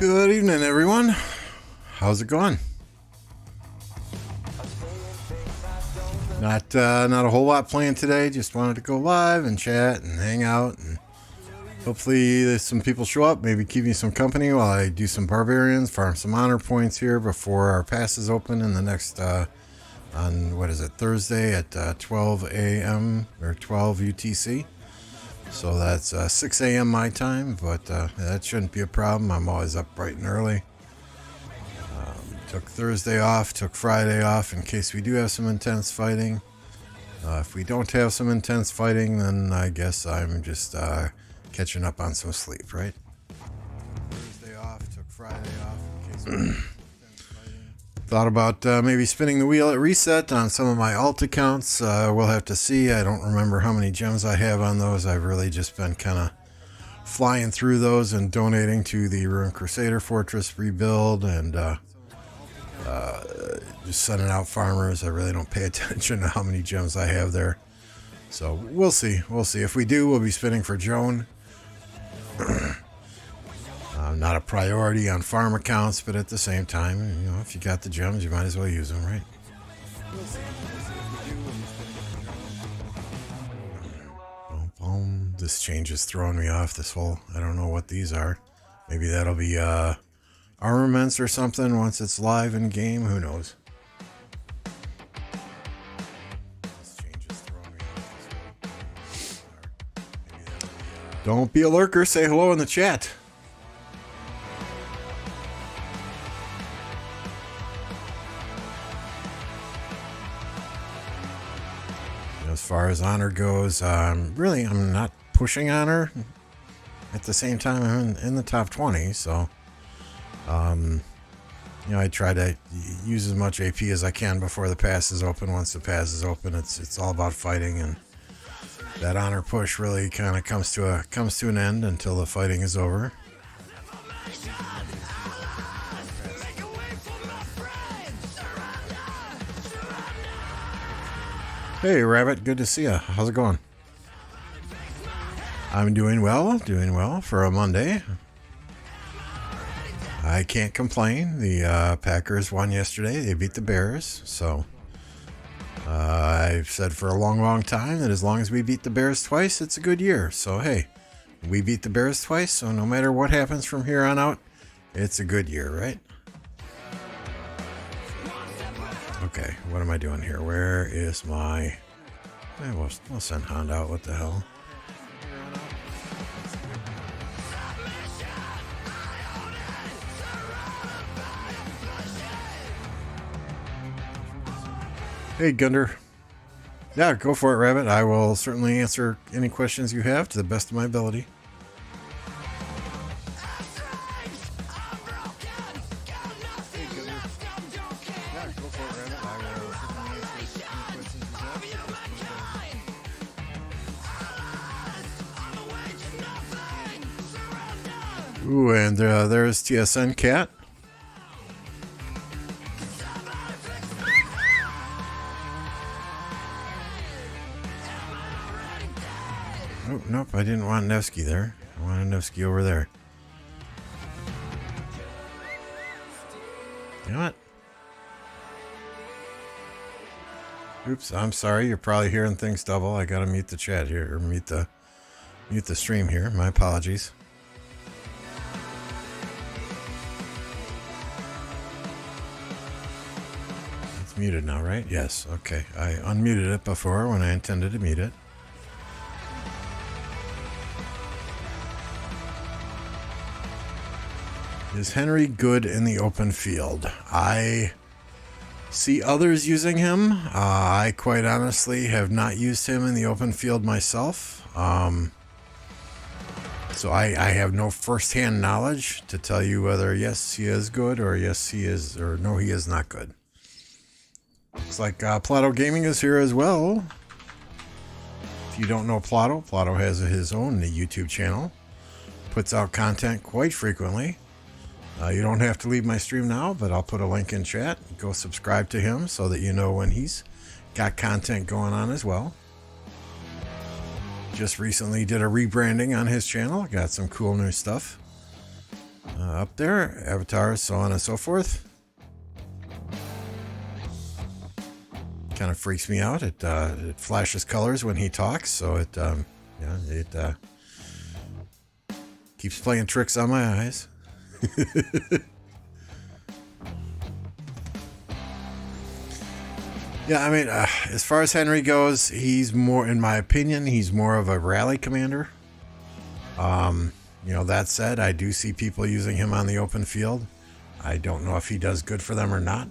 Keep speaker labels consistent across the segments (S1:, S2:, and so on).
S1: Good evening, everyone. How's it going? Not a whole lot planned today. Just wanted to go live and chat and hang out, and hopefully there's some people show up. Maybe keep me some company while I do some barbarians, farm some honor points here before our passes open in the next on what is it, Thursday at 12 a.m. or 12 UTC. So that's 6 a.m. my time, but that shouldn't be a problem. I'm always up bright and early. Took Thursday off, took Friday off in case we do have some intense fighting. If we don't have some intense fighting, then I guess I'm just catching up on some sleep, right? Thursday off, took Friday off in case we do have some intense fighting. Thought about maybe spinning the wheel at reset on some of my alt accounts. We'll have to see. I don't remember how many gems I have on those. I've really just been kind of flying through those and donating to the Ruined Crusader Fortress rebuild and just sending out farmers. I really don't pay attention to how many gems I have there. So we'll see. We'll see. If we do, we'll be spinning for Joan. Not a priority on farm accounts, but at the same time, you know, if you got the gems, you might as well use them, right? This change is throwing me off. This whole, I don't know what these are. Maybe that'll be armaments or something once it's live in game. Who knows? This change is throwing me off. Don't be a lurker. Say hello in the chat. As far as honor goes, really, I'm not pushing honor. At the same time, I'm in the top 20, so you know, I try to use as much AP as I can before the pass is open. Once the pass is open, it's all about fighting, and that honor push really kind of comes to an end until the fighting is over. Hey, Rabbit, good to see you. How's it going? I'm doing well for a Monday. I can't complain. The Packers won yesterday. They beat the Bears. So I've said for a long time that as long as we beat the Bears twice, it's a good year. So, hey, we beat the Bears twice. So no matter what happens from here on out, it's a good year, right? Okay, what am I doing here? Where is my... We'll send Hangout. What the hell? Hey, Gunder. Yeah, go for it, Rabbit. I will certainly answer any questions you have to the best of my ability. Ooh, and there's TSN Cat. Oh, nope, I didn't want Nevsky there. I want a Nevsky over there. Damn it. Oops, I'm sorry. You're probably hearing things double. I gotta mute the chat here, or mute the stream here. My apologies. It's muted now, right? Yes. Okay. I unmuted it before when I intended to mute it. Is Henry good in the open field? I see others using him. I quite honestly have not used him in the open field myself. So I have no first-hand knowledge to tell you whether yes, he is good, or yes, he is, or no, he is not good. Looks like Plato Gaming is here as well. If you don't know Plato, Plato has his own YouTube channel. Puts out content quite frequently. You don't have to leave my stream now, but I'll put a link in chat. Go subscribe to him so that you know when he's got content going on as well. Just recently did a rebranding on his channel. Got some cool new stuff up there. Avatars, so on and so forth. Kind of freaks me out. It flashes colors when he talks, so it keeps playing tricks on my eyes. Yeah, I mean, as far as Henry goes, he's more, in my opinion, he's more of a rally commander. That said, I do see people using him on the open field. I don't know if he does good for them or not.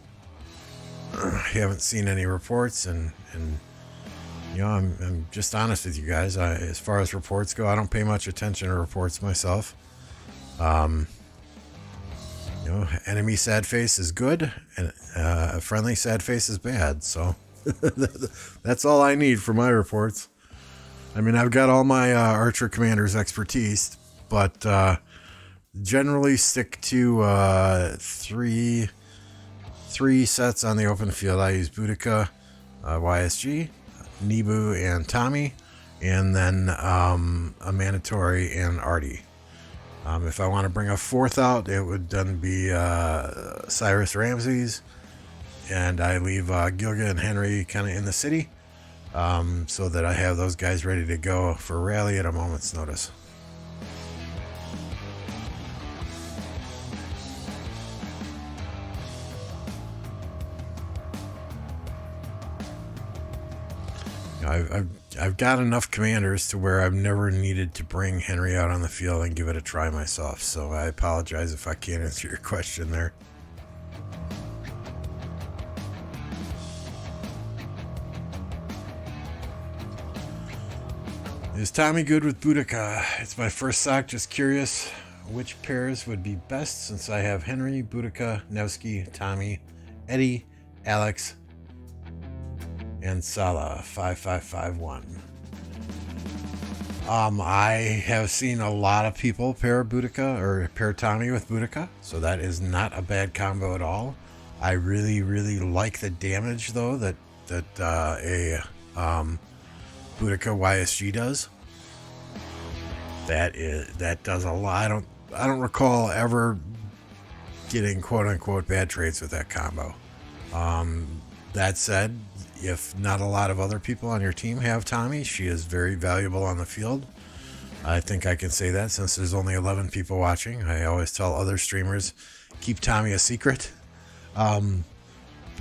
S1: I haven't seen any reports, and I'm just honest with you guys. As far as reports go, I don't pay much attention to reports myself. Enemy sad face is good, and a friendly sad face is bad. So that's all I need for my reports. I mean, I've got all my Archer Commander's expertise, but generally stick to three sets on the open field. I use Boudica, YSG, Nebu, and Tommy, and then a Mandatory and Artie. If I want to bring a fourth out, it would then be Cyrus Ramses, and I leave Gilga and Henry kind of in the city, so that I have those guys ready to go for rally at a moment's notice. I've got enough commanders to where I've never needed to bring Henry out on the field and give it a try myself, so I apologize if I can't answer your question there. Is Tommy good with Boudica? It's my first sock, just curious which pairs would be best since I have Henry, Boudica, Nevsky, Tommy, Eddie, Alex, and Salah 5551. I have seen a lot of people pair Boudica or pair Tommy with Boudica, so that is not a bad combo at all. I really, really like the damage though that a Boudica YSG does. That does a lot. I don't recall ever getting quote unquote bad trades with that combo. That said, if not a lot of other people on your team have Tommy, she is very valuable on the field. I think I can say that since there's only 11 people watching. I always tell other streamers, keep Tommy a secret. But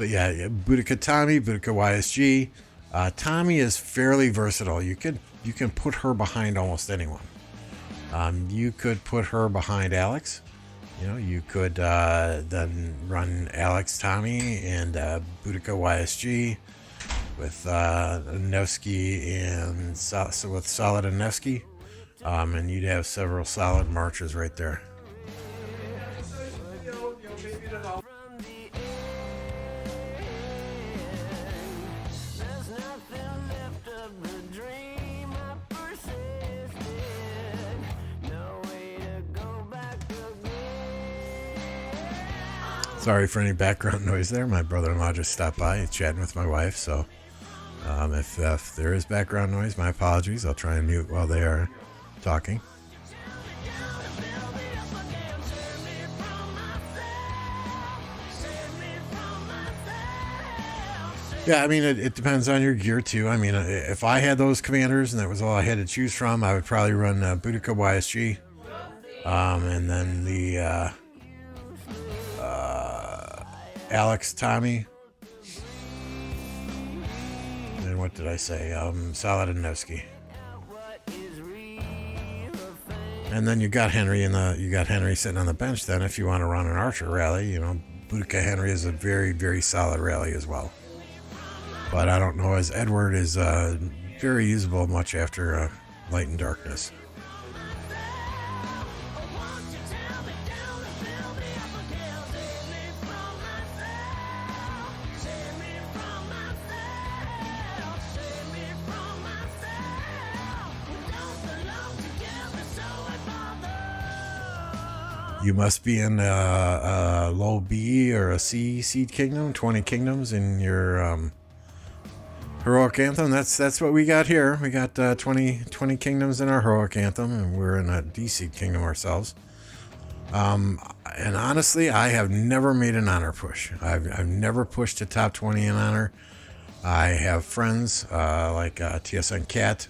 S1: yeah, Boudica Tommy, Boudica YSG. Tommy is fairly versatile. You can put her behind almost anyone. You could put her behind Alex. You could then run Alex Tommy and Boudica YSG with Nevsky and with Solid and Nevsky, and you'd have several solid marchers right there. Sorry for any background noise there. My brother-in-law just stopped by. He's chatting with my wife, so if there is background noise, my apologies. I'll try and mute while they are talking. Yeah, I mean, it depends on your gear too. I mean, if I had those commanders and that was all I had to choose from, I would probably run Boudica YSG, and then the Alex Tommy. And what did I say? Saladin Nevsky. And then you got Henry sitting on the bench. Then, if you want to run an Archer rally, Boudica Henry is a very, very solid rally as well. But I don't know, as Edward is very usable much after Light and Darkness. You must be in a low B or a C seed kingdom, 20 kingdoms in your Heroic Anthem. That's what we got here. We got 20 kingdoms in our Heroic Anthem, and we're in a D seed kingdom ourselves. And honestly, I have never made an honor push. I've never pushed to top 20 in honor. I have friends like TSN Cat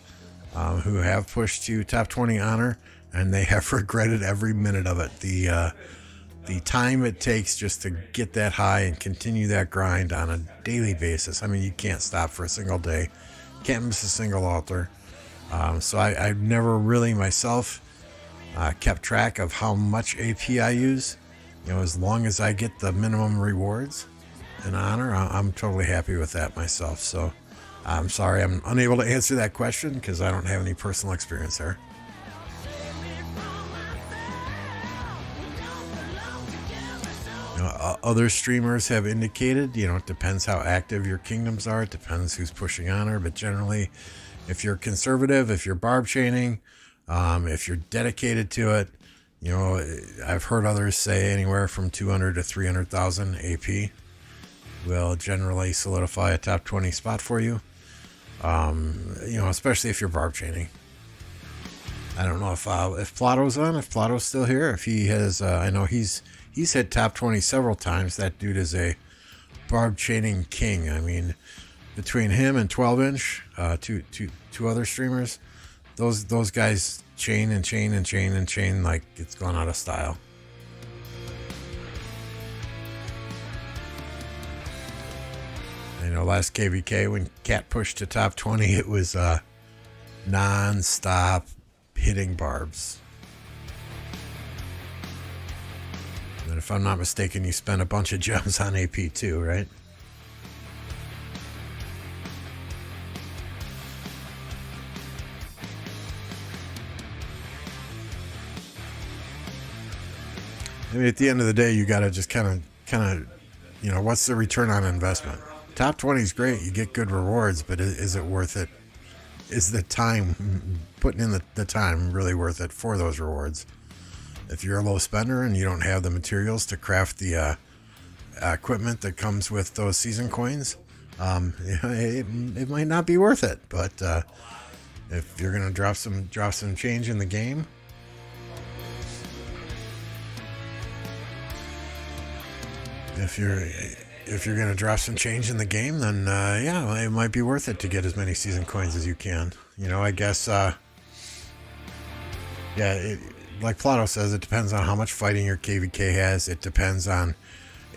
S1: who have pushed to top 20 honor, and they have regretted every minute of it. The time it takes just to get that high and continue that grind on a daily basis. I mean, you can't stop for a single day. Can't miss a single altar. So I've never really myself kept track of how much AP I use. As long as I get the minimum rewards in honor, I'm totally happy with that myself. So I'm sorry I'm unable to answer that question because I don't have any personal experience there. Other streamers have indicated, it depends how active your kingdoms are. It depends who's pushing honor. But generally, if you're conservative, if you're barb chaining, if you're dedicated to it, I've heard others say anywhere from 200 to 300,000 AP will generally solidify a top 20 spot for you. Especially if you're barb chaining. I don't know if Plato's on, if Plato's still here, if he has, I know he's hit top 20 several times. That dude is a barb chaining king. I mean, between him and 12-inch, two other streamers, those guys chain and chain and chain and chain like it's gone out of style. Last KvK when Cat pushed to top 20, it was non-stop hitting barbs. And if I'm not mistaken, you spent a bunch of gems on AP too, right? I mean, at the end of the day, you got to just kind of, what's the return on investment? Top 20 is great. You get good rewards, but is it worth it? Is the time, putting in the time, really worth it for those rewards? If you're a low spender and you don't have the materials to craft the equipment that comes with those season coins, it might not be worth it. But if you're gonna drop some change in the game, if you're gonna drop some change in the game, then it might be worth it to get as many season coins as you can. I guess like Plato says, it depends on how much fighting your KvK has. It depends on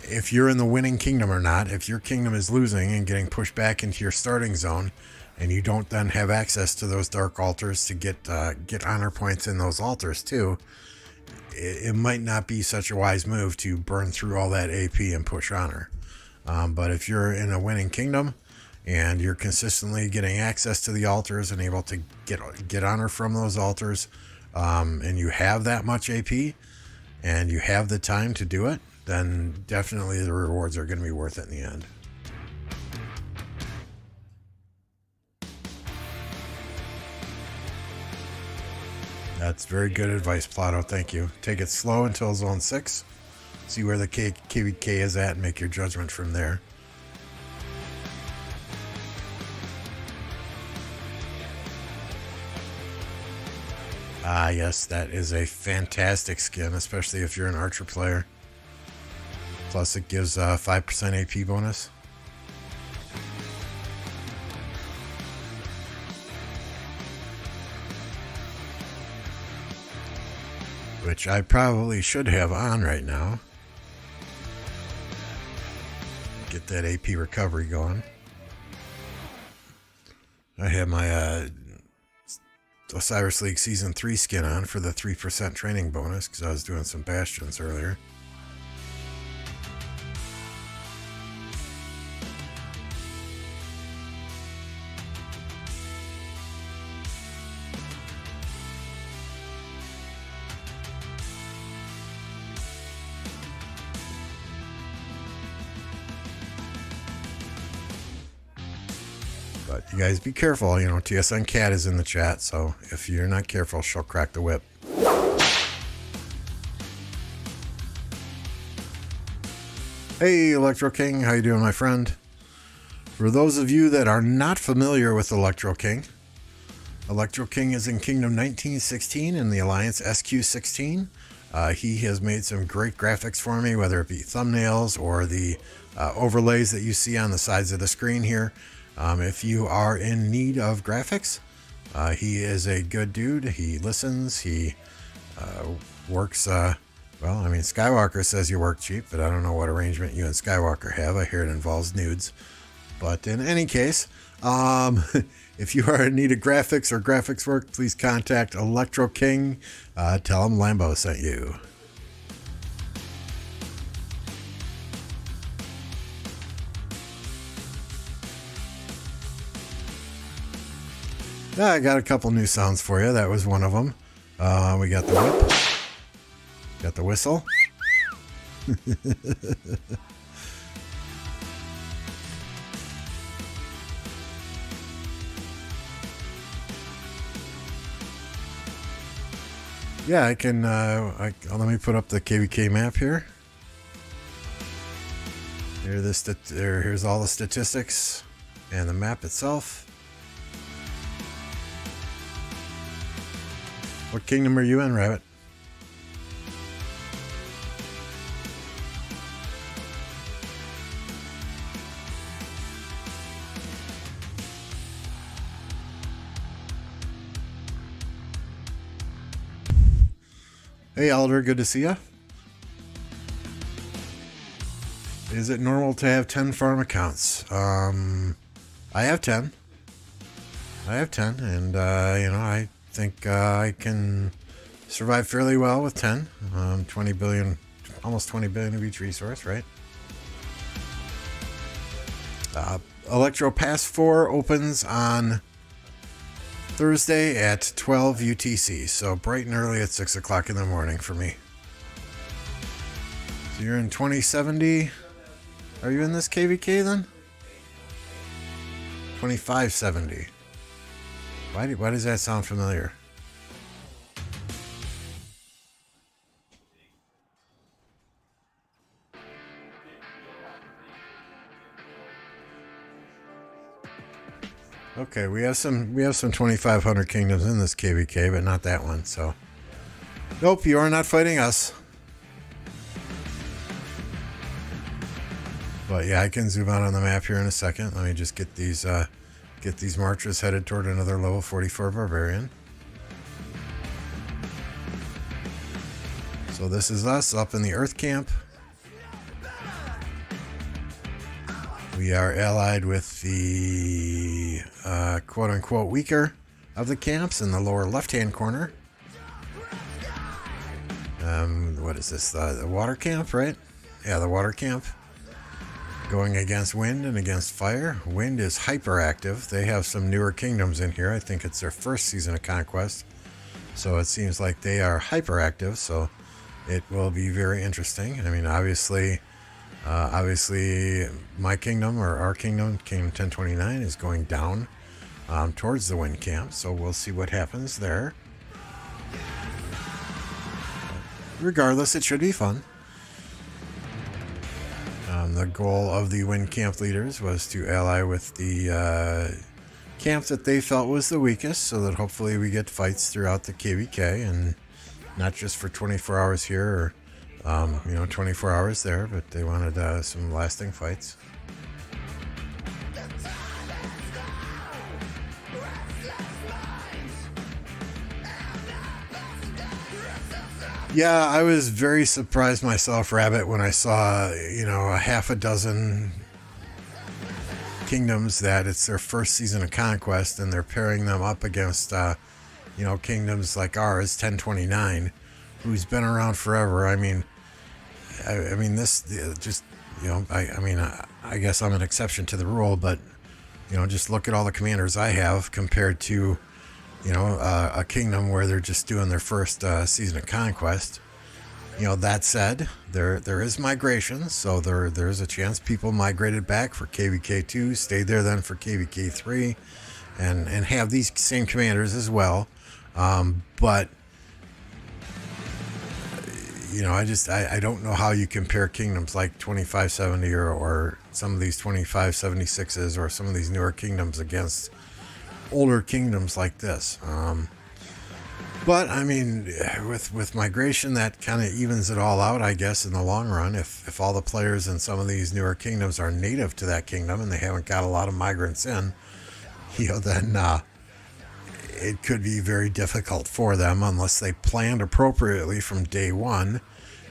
S1: if you're in the winning kingdom or not. If your kingdom is losing and getting pushed back into your starting zone, and you don't then have access to those dark altars to get honor points in those altars too, it might not be such a wise move to burn through all that AP and push honor. But if you're in a winning kingdom and you're consistently getting access to the altars and able to get honor from those altars, and you have that much AP and you have the time to do it, then definitely the rewards are going to be worth it in the end. That's very good advice, Plato. Thank you. Take it slow until zone 6. See where the KvK is at and make your judgment from there. Yes, that is a fantastic skin, especially if you're an archer player. Plus it gives 5% AP bonus. which I probably should have on right now. Get that AP recovery going. I have my Osiris League Season 3 skin on for the 3% training bonus because I was doing some Bastions earlier. But you guys be careful, you know, TSN Cat is in the chat, so if you're not careful, she'll crack the whip. Hey, Electro King, how you doing, my friend? For those of you that are not familiar with Electro King is in Kingdom 1916 in the Alliance SQ16. He has made some great graphics for me, whether it be thumbnails or the overlays that you see on the sides of the screen here. If you are in need of graphics, he is a good dude. He listens. He works. Well, I mean, Skywalker says you work cheap, but I don't know what arrangement you and Skywalker have. I hear it involves nudes. But in any case, if you are in need of graphics or graphics work, please contact Electro King. Tell him Lambo sent you. I got a couple new sounds for you. That was one of them. We got the whip. Got the whistle. Yeah, I can. Let me put up the KvK map here. Here's all the statistics and the map itself. What kingdom are you in, Rabbit? Hey, Alder, good to see ya. Is it normal to have 10 farm accounts? I have 10. And, you know, I think I can survive fairly well with 10. 20 billion, almost 20 billion of each resource, right? Electro Pass 4 opens on Thursday at 12 UTC, so bright and early at 6 o'clock in the morning for me. So you're in 2070. Are you in this KvK then? 2570. Why does that sound familiar? Okay, we have some 2500 kingdoms in this KvK, but not that one. So, nope, you are not fighting us. But yeah, I can zoom out on the map here in a second. Let me just get these marchers headed toward another level 44 barbarian. So this is us up in the Earth camp. We are allied with the quote-unquote weaker of the camps in the lower left-hand corner. What is this? The water camp, right? Yeah, the water camp. Going against wind and against fire. Wind is hyperactive. They have some newer kingdoms in here. I think it's their first season of Conquest. So it seems like they are hyperactive. So it will be very interesting. I mean, obviously my kingdom or our kingdom, Kingdom 1029, is going down towards the wind camp. So we'll see what happens there. Regardless, it should be fun. The goal of the wind camp leaders was to ally with the camp that they felt was the weakest, so that hopefully we get fights throughout the KvK, and not just for 24 hours here or 24 hours there, but they wanted some lasting fights. Yeah, I was very surprised myself, Rabbit, when I saw, a half a dozen kingdoms that it's their first season of Conquest, and they're pairing them up against, kingdoms like ours, 1029, who's been around forever. I mean, this just, I guess I'm an exception to the rule, but, just look at all the commanders I have compared to, a kingdom where they're just doing their first season of Conquest. That said, there is migration, so there's a chance people migrated back for KvK 2, stayed there then for KvK 3, and have these same commanders as well. But I don't know how you compare kingdoms like 2570 or some of these 2576s or some of these newer kingdoms against older kingdoms like this. But I mean, with migration, that kind of evens it all out, I guess, in the long run. If all the players in some of these newer kingdoms are native to that kingdom and they haven't got a lot of migrants in, then it could be very difficult for them unless they planned appropriately from day one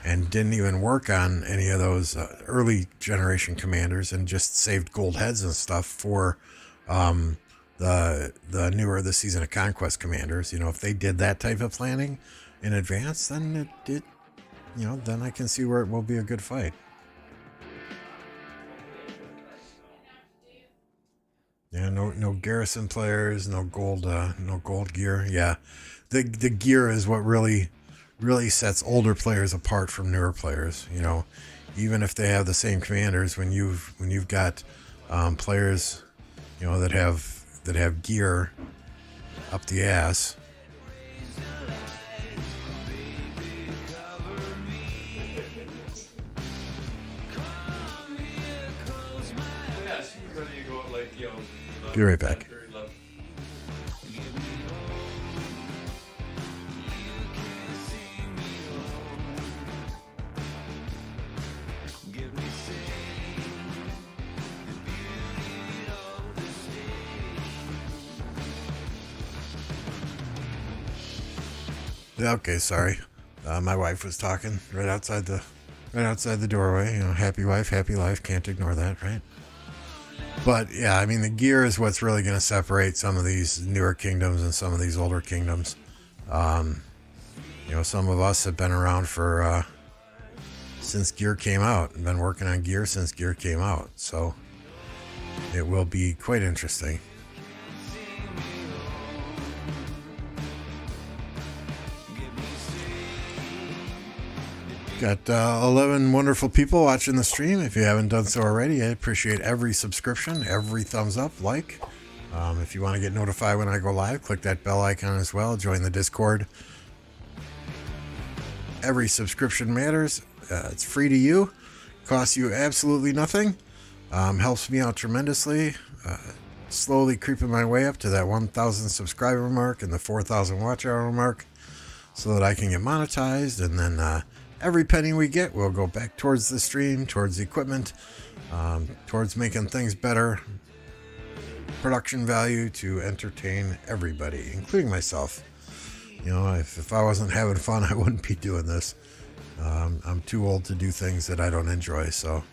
S1: and didn't even work on any of those early generation commanders and just saved gold heads and stuff for the newer the season of Conquest commanders. If they did that type of planning in advance, then then I can see where it will be a good fight. Yeah, no garrison players, no gold gear. Yeah, the gear is what really sets older players apart from newer players. Even if they have the same commanders, when you've got players, that have gear up the ass. Be right back. Okay, sorry. My wife was talking right outside the doorway. Happy wife, happy life. Can't ignore that, right? But yeah, I mean, the gear is what's really going to separate some of these newer kingdoms and some of these older kingdoms. Some of us have been around for since gear came out and been working on gear since gear came out. So it will be quite interesting. Got 11 wonderful people watching the stream. If you haven't done so already, I appreciate every subscription, every thumbs up, like. If you want to get notified when I go live, click that bell icon as well. Join the Discord. Every subscription matters. It's free to you. Costs you absolutely nothing. Helps me out tremendously. Slowly creeping my way up to that 1,000 subscriber mark and the 4,000 watch hour mark so that I can get monetized, and then every penny we get will go back towards the stream, towards the equipment, towards making things better, production value to entertain everybody, including myself. If I wasn't having fun, I wouldn't be doing this. I'm too old to do things that I don't enjoy, so.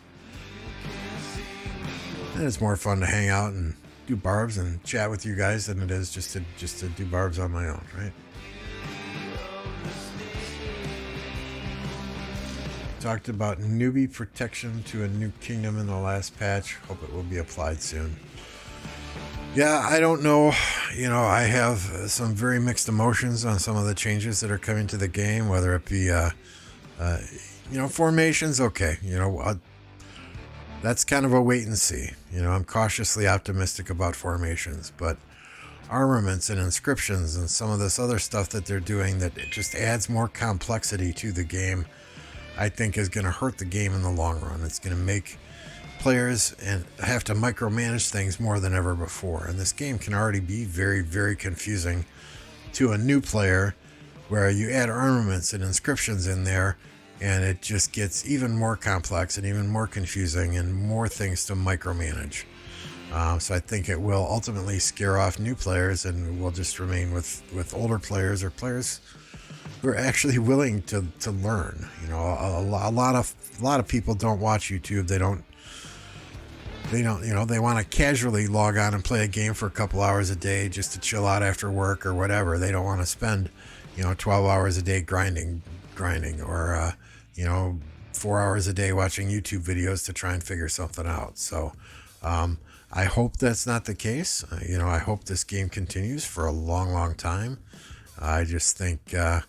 S1: And it's more fun to hang out and do barbs and chat with you guys than it is just to do barbs on my own, right? Talked about newbie protection to a new kingdom in the last patch. Hope it will be applied soon. Yeah, I don't know. I have some very mixed emotions on some of the changes that are coming to the game, whether it be, formations. Okay. That's kind of a wait and see. I'm cautiously optimistic about formations, but armaments and inscriptions and some of this other stuff that they're doing that it just adds more complexity to the game, I think is going to hurt the game in the long run. It's going to make players and have to micromanage things more than ever before. And this game can already be very, very confusing to a new player, where you add armaments and inscriptions in there and it just gets even more complex and even more confusing and more things to micromanage. So I think it will ultimately scare off new players, and we'll just remain with older players or players who are actually willing to learn. You know, a lot of people don't watch YouTube. They don't, you know, they want to casually log on and play a game for a couple hours a day just to chill out after work or whatever. They don't want to spend, you know, 12 hours a day grinding, or, you know, 4 hours a day watching YouTube videos to try and figure something out. So, I hope that's not the case. You know, I hope this game continues for a long, long time. I just think, I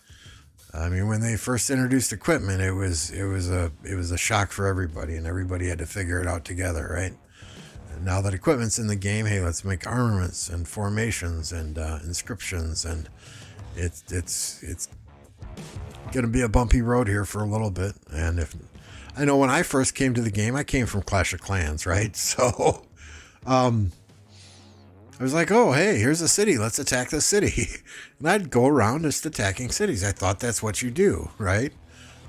S1: mean, when they first introduced equipment, it was a shock for everybody, and everybody had to figure it out together, right? And now that equipment's in the game, hey, let's make armaments and formations and inscriptions, and it's going to be a bumpy road here for a little bit. And if I know, when I first came to the game, I came from Clash of Clans, right? So, I was like, oh, hey, here's a city. Let's attack the city. And I'd go around just attacking cities. I thought that's what you do, right?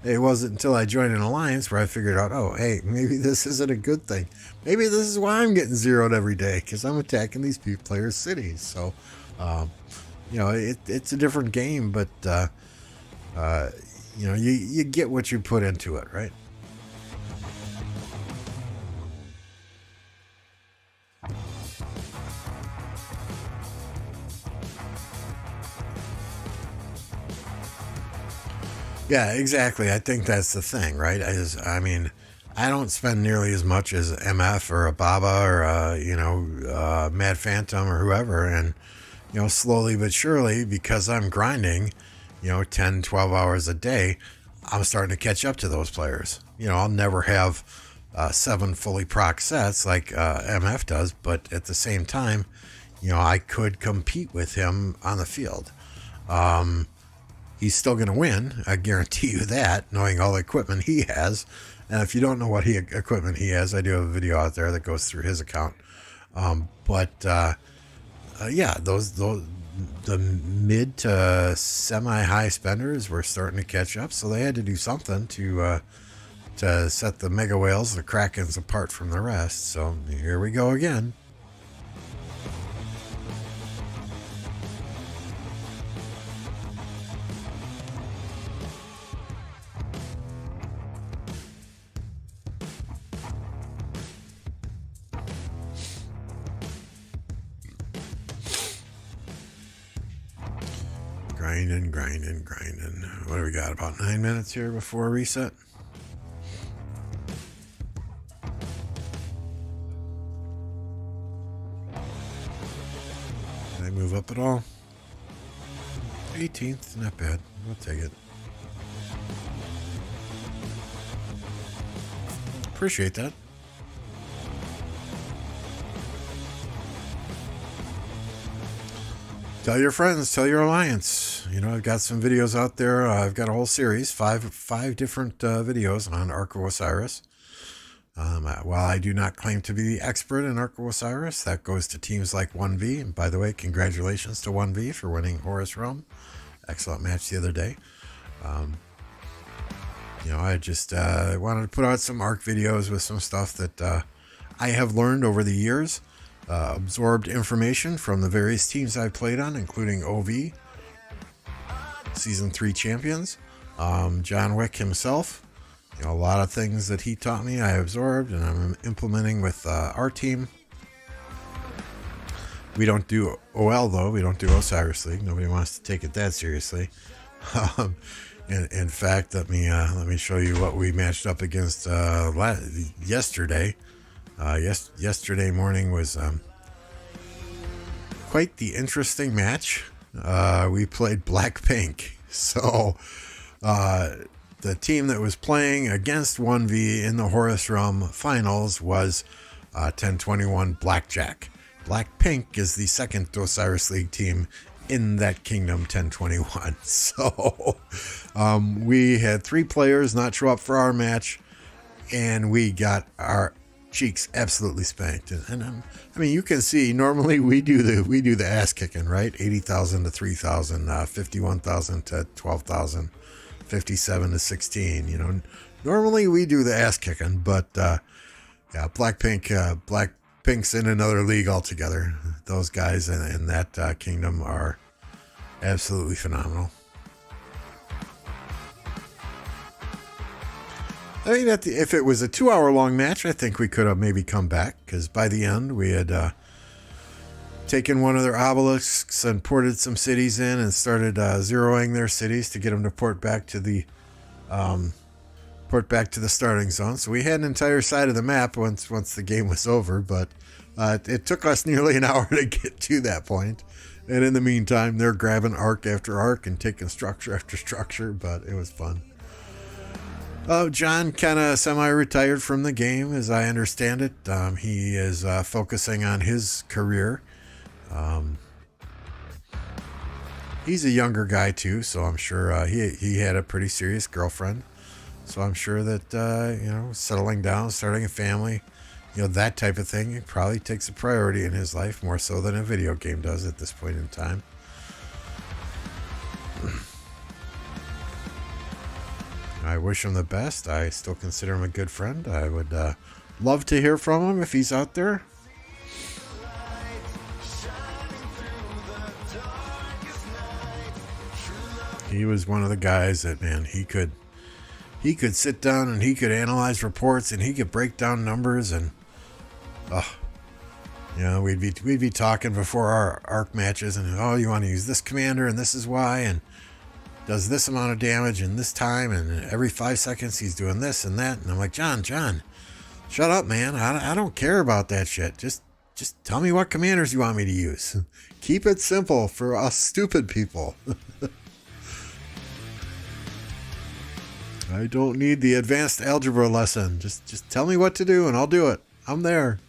S1: It wasn't until I joined an alliance where I figured out, oh, hey, maybe this isn't a good thing. Maybe this is why I'm getting zeroed every day, because I'm attacking these players' cities. So, you know, it's a different game, but, you know, you get what you put into it, right? Yeah, exactly. I think that's the thing, right? I mean, I don't spend nearly as much as MF or a Baba or you know, Mad Phantom or whoever. And, you know, slowly but surely, because I'm grinding, you know, 10, 12 hours a day, I'm starting to catch up to those players. You know, I'll never have 7 fully proc sets like MF does, but at the same time, you know, I could compete with him on the field. He's still going to win. I guarantee you that, knowing all the equipment he has. And if you don't know what equipment he has, I do have a video out there that goes through his account. Yeah, the mid to semi-high spenders were starting to catch up, so they had to do something to set the mega whales, the krakens, apart from the rest. So here we go again. Grinding. What do we got? About 9 minutes here before reset. Did I move up at all? 18th, not bad. We'll take it. Appreciate that. Tell your friends, tell your alliance. You know, I've got some videos out there. I've got a whole series, five different videos on Ark of Osiris. While I do not claim to be the expert in Ark of Osiris, that goes to teams like 1V. And by the way, congratulations to 1V for winning Horus Realm. Excellent match the other day. You know, I just wanted to put out some Ark videos with some stuff that I have learned over the years. Absorbed information from the various teams I've played on, including OV, Season 3 champions, John Wick himself. You know, a lot of things that he taught me I absorbed and I'm implementing with our team. We don't do OL though. We don't do Osiris League. Nobody wants to take it that seriously. In fact, let me show you what we matched up against yesterday. Yesterday morning was quite the interesting match. We played Blackpink. So the team that was playing against 1V in the Horus Realm finals was 1021 Blackjack. Blackpink is the second Osiris League team in that kingdom, 1021. So we had 3 players not show up for our match, and we got our cheeks absolutely spanked. And I mean, you can see normally we do the ass kicking, right? 80,000 to 3,000, 51,000 to 12,000, 57 to 16. You know, normally we do the ass kicking, but yeah, Blackpink's in another league altogether. Those guys in that kingdom are absolutely phenomenal. I mean, if it was a 2 hour long match, I think we could have maybe come back, because by the end we had taken one of their obelisks and ported some cities in and started zeroing their cities to get them to port back to the starting zone. So we had an entire side of the map once the game was over, but it took us nearly an hour to get to that point. And in the meantime, they're grabbing arc after arc and taking structure after structure, but it was fun. John kind of semi-retired from the game, as I understand it. He is focusing on his career. He's a younger guy too, so I'm sure he had a pretty serious girlfriend. So I'm sure that settling down, starting a family, that type of thing, it probably takes a priority in his life, more so than a video game does at this point in time. I wish him the best. I still consider him a good friend. I would love to hear from him if he's out there. He was one of the guys that, man, he could sit down and he could analyze reports and he could break down numbers, and we'd be talking before our arc matches, and you want to use this commander and this is why, and does this amount of damage in this time, and every 5 seconds he's doing this and that. And I'm like, John, shut up, man. I don't care about that shit. Just tell me what commanders you want me to use. Keep it simple for us stupid people. I don't need the advanced algebra lesson. Just tell me what to do and I'll do it. I'm there.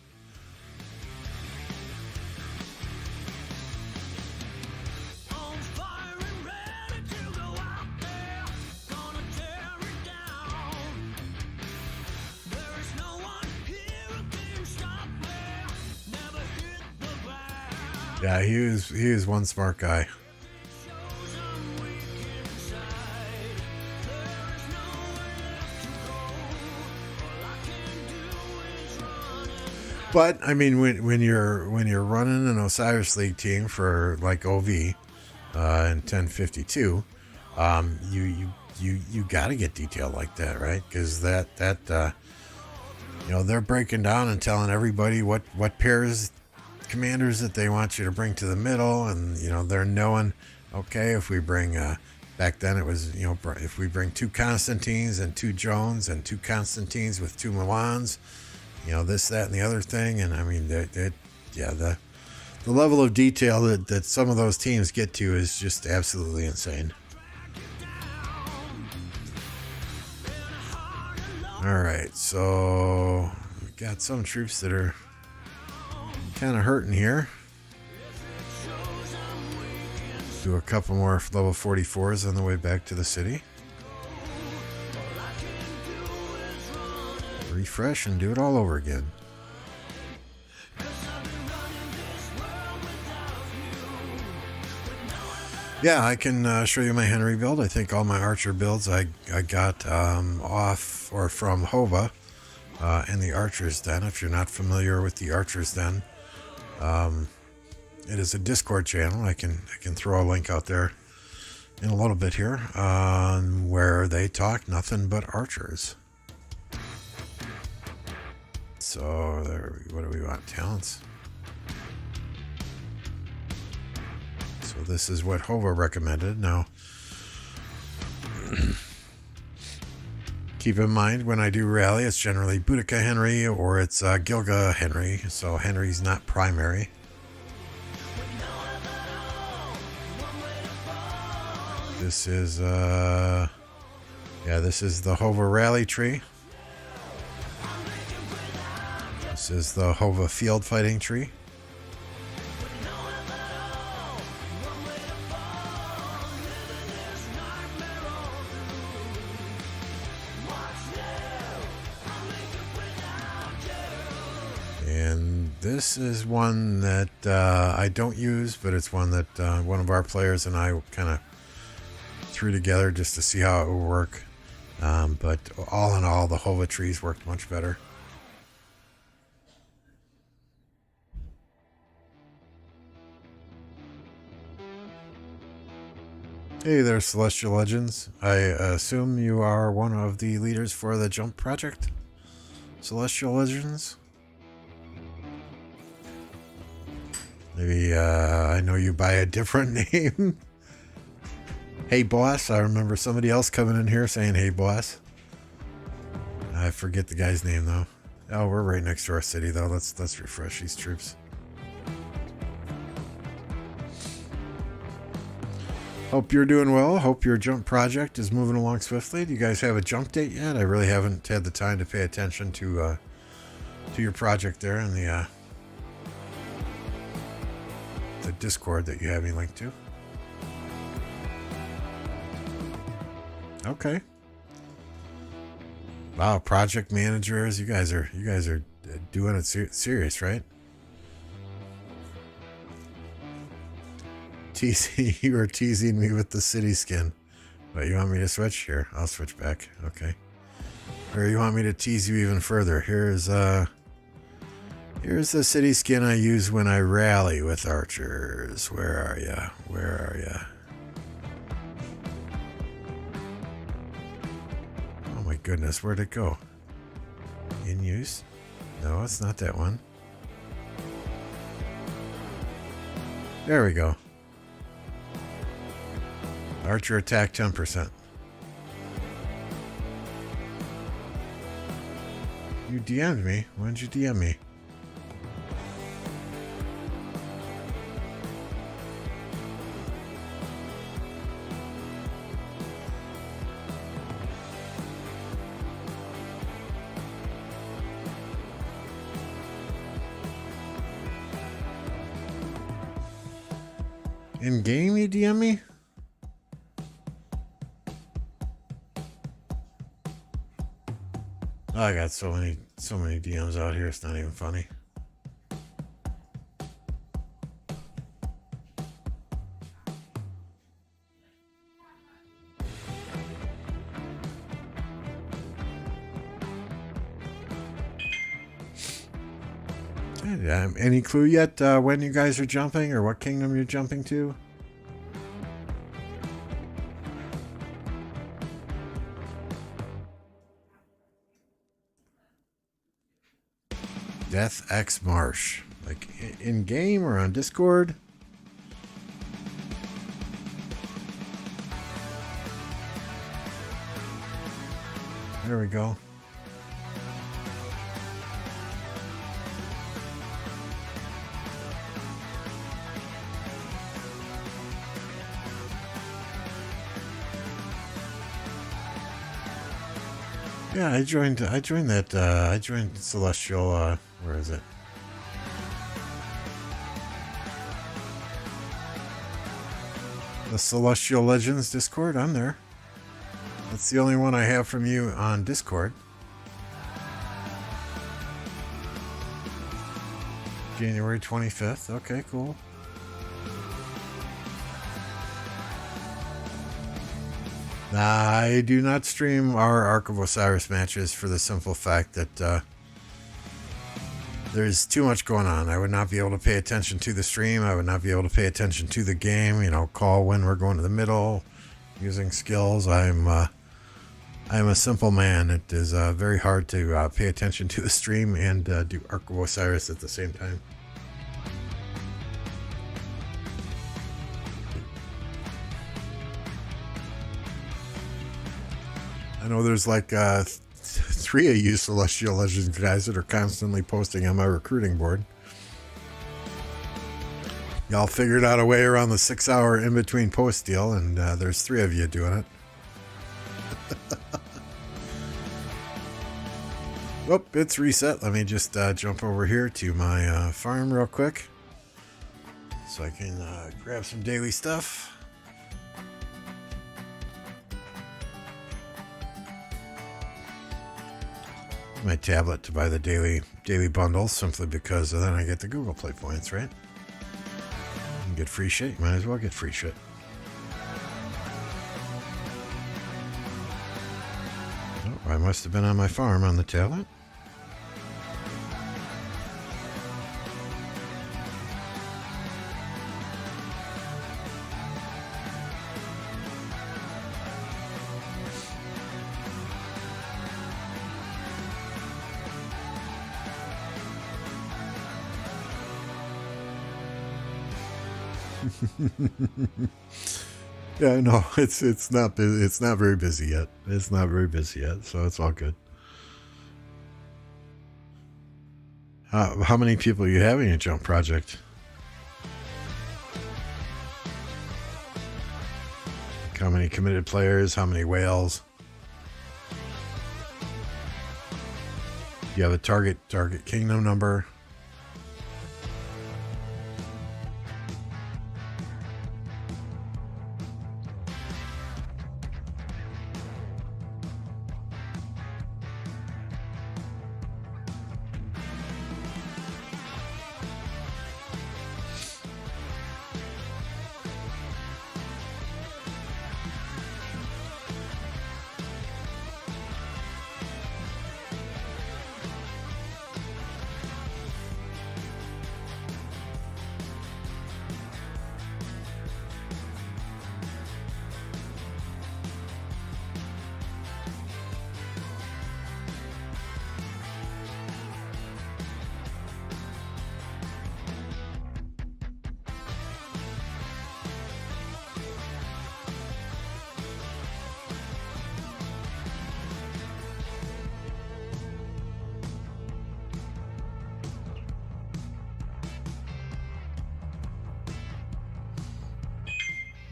S1: Yeah, he was one smart guy. But I mean, when you're running an Osiris League team for like OV in 1052, you got to get detail like that, right? Because they're breaking down and telling everybody what pairs commanders that they want you to bring to the middle, and they're knowing, okay, if we bring back then it was if we bring 2 Constantines and 2 Jones and 2 Constantines with 2 Milans, this, that, and the other thing. And I mean, the level of detail that some of those teams get to is just absolutely insane. All right, so we got some troops that are kind of hurting here. Do a couple more level 44s on the way back to the city. Refresh and do it all over again. Yeah, I can show you my Henry build. I think all my Archer builds I got off or from Hova in the Archer's Den. If you're not familiar with the Archer's Den, it is a Discord channel. I can throw a link out there in a little bit here where they talk nothing but archers. So what do we want? Talents. So this is what Hova recommended. Now, keep in mind when I do rally, it's generally Boudica Henry or it's Gilga Henry. So Henry's not primary. This is this is the Hova rally tree. This is the Hova field fighting tree. And this is one that I don't use, but it's one that one of our players and I kind of threw together just to see how it would work. But all in all, the Hova trees worked much better. Hey there, Celestial Legends. I assume you are one of the leaders for the Jump Project? Celestial Legends? Maybe I know you by a different name. Hey boss, I remember somebody else coming in here saying hey boss. I forget the guy's name though. Oh, we're right next to our city though. Let's refresh these troops. Hope you're doing well. Hope your jump project is moving along swiftly. Do you guys have a jump date yet? I really haven't had the time to pay attention to your project there in the Discord that you have me linked to. Okay. Wow, project managers, you guys are doing it serious, right? You were teasing me with the city skin. But you want me to switch? Here, I'll switch back. Okay. Or you want me to tease you even further? Here's the city skin I use when I rally with archers. Where are ya? Where are ya? Oh my goodness, where'd it go? In use? No, it's not that one. There we go. Archer attack 10%. You DM'd me. When did you DM me? In game, you DM me? Oh, I got so many DMs out here. It's not even funny. Any clue yet when you guys are jumping or what kingdom you're jumping to? Death X Marsh. Like in game or on Discord? There we go. Yeah, I joined Celestial, where is it? The Celestial Legends Discord, I'm there. That's the only one I have from you on Discord. January 25th, okay, cool. I do not stream our Ark of Osiris matches for the simple fact that there's too much going on. I would not be able to pay attention to the stream. I would not be able to pay attention to the game. You know, call when we're going to the middle, using skills. I'm a simple man. It is very hard to pay attention to the stream and do Ark of Osiris at the same time. I know there's like 3 of you Celestial Legends guys that are constantly posting on my recruiting board. Y'all figured out a way around the 6-hour in-between post deal, and there's 3 of you doing it. Oh, it's reset. Let me just jump over here to my farm real quick so I can grab some daily stuff. My tablet to buy the daily bundles simply because then I get the Google Play points, right? You get free shit. You might as well get free shit. Oh, I must have been on my farm on the tablet. Yeah, no, it's not busy. It's not very busy yet. It's not very busy yet, so it's all good. How many people you have in your jump project? How many committed players? How many whales? You have a target kingdom number.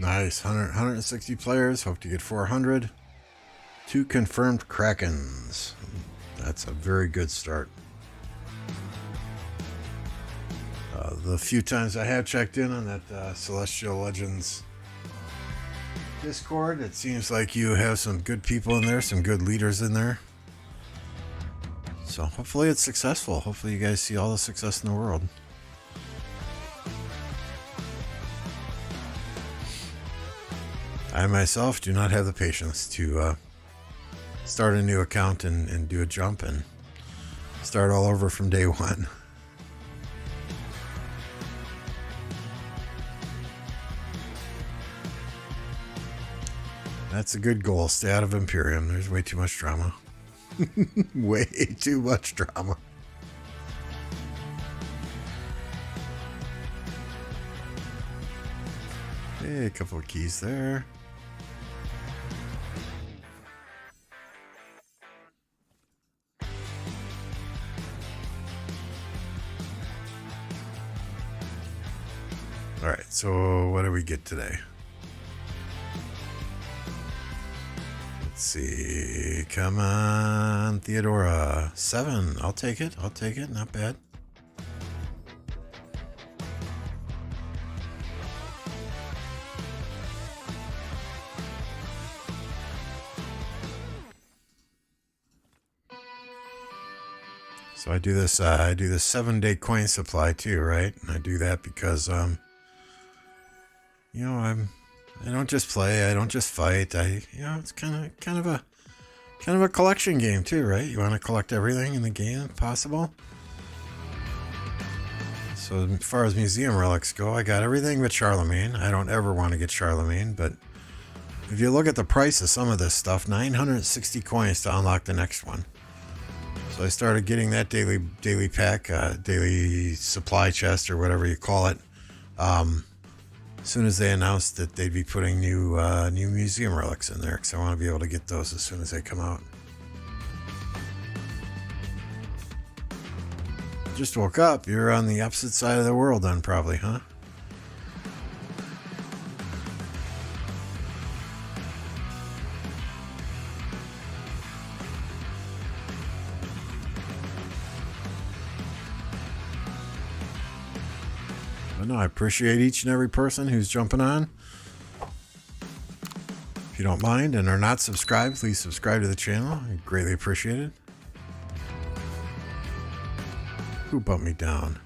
S1: Nice. 160 players. Hope to get 400. 2 confirmed Krakens. That's a very good start. The few times I have checked in on that Celestial Legends Discord, it seems like you have some good people in there, some good leaders in there. So hopefully it's successful. Hopefully you guys see all the success in the world. I myself do not have the patience to start a new account and do a jump and start all over from day one. That's a good goal. Stay out of Imperium. There's way too much drama. Way too much drama. Hey, a couple of keys there. All right, so what do we get today? Let's see. Come on, Theodora. 7. I'll take it. I'll take it. Not bad. So I do this 7-day coin supply too, right? And I do that because you know, I don't just play, I don't just fight. It's kind of a collection game too, right? You want to collect everything in the game if possible. So as far as museum relics go, I got everything but Charlemagne. I don't ever want to get Charlemagne, but if you look at the price of some of this stuff, 960 coins to unlock the next one. So I started getting that daily pack, daily supply chest or whatever you call it. As soon as they announced that they'd be putting new museum relics in there, because I want to be able to get those as soon as they come out. Just woke up. You're on the opposite side of the world then, probably, huh? No, I appreciate each and every person who's jumping on. If you don't mind and are not subscribed, please subscribe to the channel. I greatly appreciate it. Who bumped me down?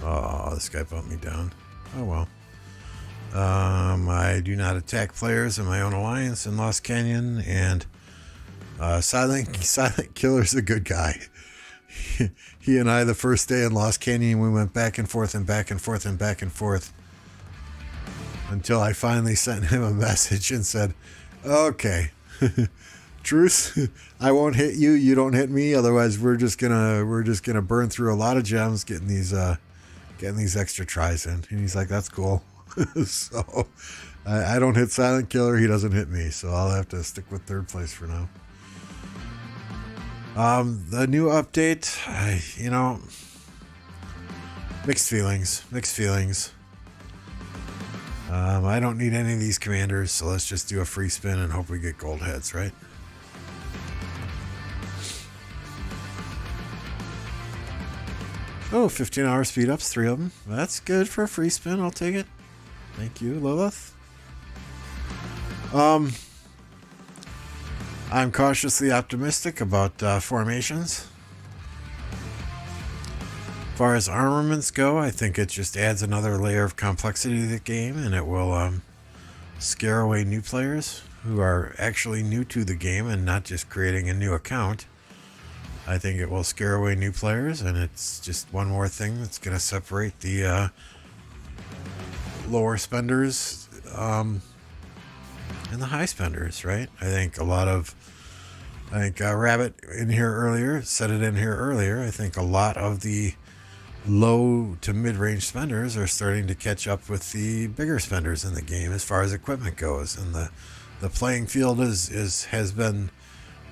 S1: Oh, this guy bumped me down. Oh well. I do not attack players in my own alliance in Lost Canyon, and Silent Killer's a good guy. He and I, the first day in Lost Canyon, we went back and forth and back and forth and back and forth until I finally sent him a message and said, okay, truce, I won't hit you, you don't hit me, otherwise we're just gonna burn through a lot of gems getting these extra tries in. And he's like, that's cool. So I don't hit Silent Killer. He doesn't hit me. So I'll have to stick with third place for now. The new update, mixed feelings. I don't need any of these commanders, so let's just do a free spin and hope we get gold heads, right? Oh, 15-hour speed ups, 3 of them. That's good for a free spin. I'll take it. Thank you, Lilith. I'm cautiously optimistic about formations. As far as armaments go, I think it just adds another layer of complexity to the game, and it will scare away new players who are actually new to the game and not just creating a new account. I think it will scare away new players, and it's just one more thing that's going to separate the lower spenders and the high spenders, right? I think Rabbit in here earlier said it in here earlier. I think a lot of the low to mid-range spenders are starting to catch up with the bigger spenders in the game as far as equipment goes, and the playing field has been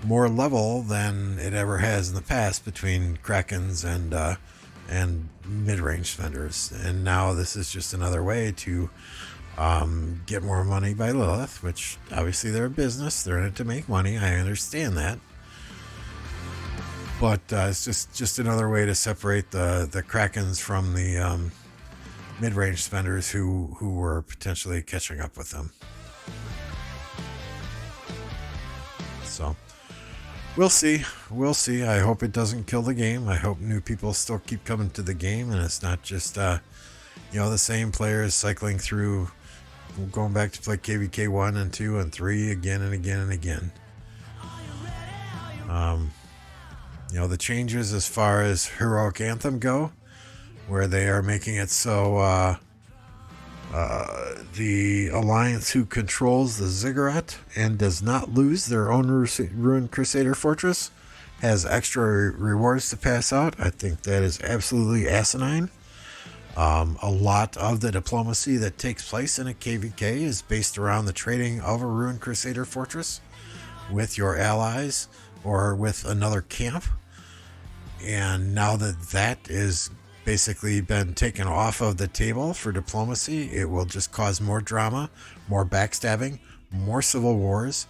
S1: more level than it ever has in the past between Krakens and mid-range spenders. And now this is just another way to get more money by Lilith, which obviously they're a business, they're in it to make money. I understand that, but it's just another way to separate the Krakens from the mid-range spenders who were potentially catching up with them. So we'll see. I hope it doesn't kill the game. I hope new people still keep coming to the game, and it's not just the same players cycling through, going back to play KvK 1 and 2 and 3 again and again and again. The changes as far as Heroic Anthem go, where they are making it so the Alliance who controls the ziggurat and does not lose their own Ruined Crusader Fortress has extra rewards to pass out. I think that is absolutely asinine. A lot of the diplomacy that takes place in a KvK is based around the trading of a Ruined Crusader Fortress with your allies or with another camp. And now that is basically been taken off of the table for diplomacy, it will just cause more drama, more backstabbing, more civil wars,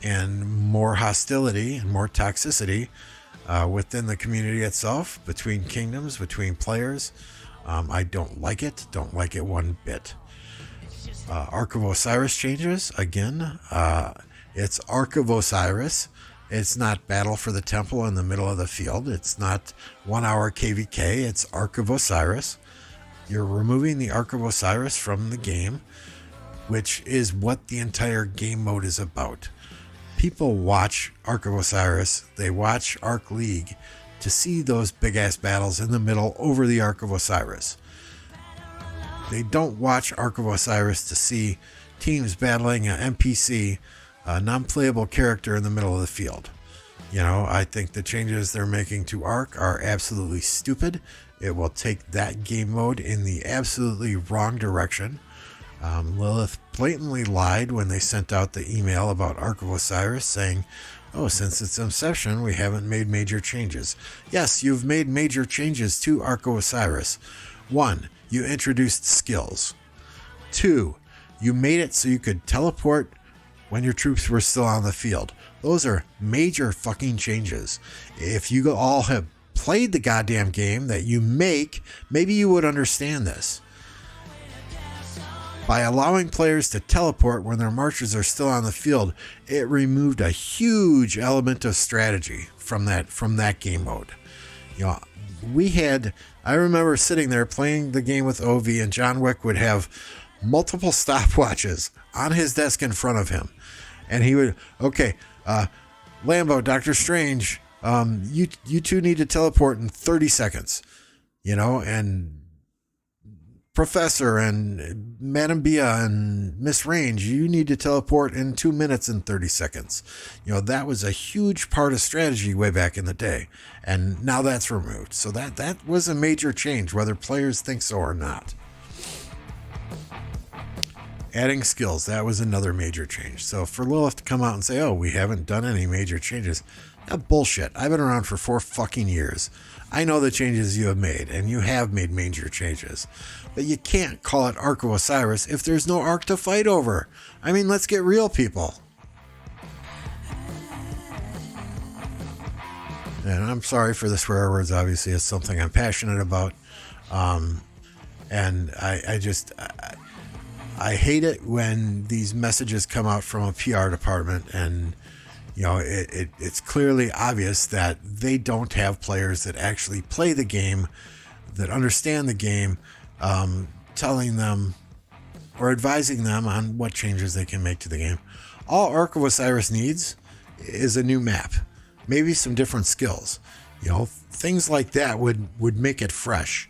S1: and more hostility and more toxicity within the community itself, between kingdoms, between players. I don't like it one bit. Ark of Osiris changes again. It's Ark of Osiris. It's not Battle for the Temple in the middle of the field. It's not 1 hour KvK. It's Ark of Osiris. You're removing the Ark of Osiris from the game, which is what the entire game mode is about. People watch Ark of Osiris. They watch Ark League to see those big-ass battles in the middle over the Ark of Osiris. They don't watch Ark of Osiris to see teams battling an NPC, a non-playable character in the middle of the field. I think the changes they're making to Ark are absolutely stupid. It will take that game mode in the absolutely wrong direction. Lilith blatantly lied when they sent out the email about Ark of Osiris saying, since its inception, we haven't made major changes. Yes, you've made major changes to Ark of Osiris. 1, you introduced skills. 2, you made it so you could teleport when your troops were still on the field. Those are major fucking changes. If you all have played the goddamn game that you make, maybe you would understand this. By allowing players to teleport when their marchers are still on the field, it removed a huge element of strategy from that game mode. I remember sitting there playing the game with OV, and John Wick would have multiple stopwatches on his desk in front of him. And he would, Lambo, Doctor Strange, you two need to teleport in 30 seconds, and Professor and Madam Bia and Miss Range, you need to teleport in 2 minutes and 30 seconds. That was a huge part of strategy way back in the day. And now that's removed. So that was a major change, whether players think so or not. Adding skills, that was another major change. So for Lilith to come out and say, oh, we haven't done any major changes, that bullshit. I've been around for 4 fucking years. I know the changes you have made, and you have made major changes. But you can't call it Ark of Osiris if there's no Ark to fight over. I mean, let's get real, people. And I'm sorry for the swear words. Obviously, it's something I'm passionate about. And I hate it when these messages come out from a PR department and, you know, it's clearly obvious that they don't have players that actually play the game, that understand the game, telling them or advising them on what changes they can make to the game. All Ark of Osiris needs is a new map, maybe some different skills. You know, things like that would make it fresh.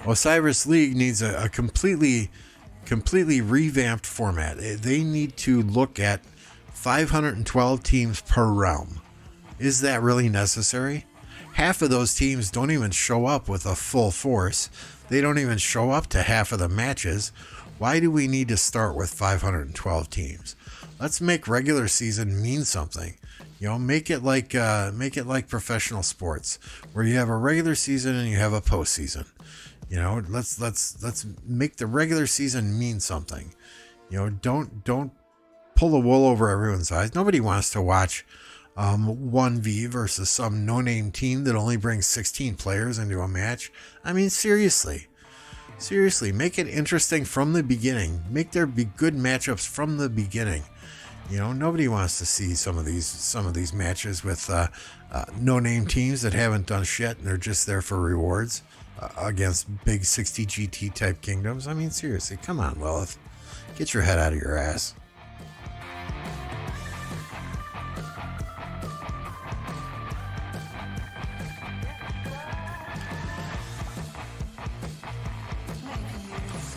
S1: Osiris League needs a completely revamped format. They need to look at 512 teams per realm. Is that really necessary? Half of those teams don't even show up with a full force. They don't even show up to half of the matches. Why do we need to start with 512 teams? Let's make regular season mean something. You know, make it like professional sports, where you have a regular season and you have a postseason. You know, let's make the regular season mean something. You know, don't pull the wool over everyone's eyes. Nobody wants to watch 1v versus some no-name team that only brings 16 players into a match. I mean, seriously, make it interesting from the beginning. Make there be good matchups from the beginning. You know, nobody wants to see some of these matches with no-name teams that haven't done shit and they're just there for rewards against big 60 GT type kingdoms. I mean, seriously, come on, Lilith, get your head out of your ass.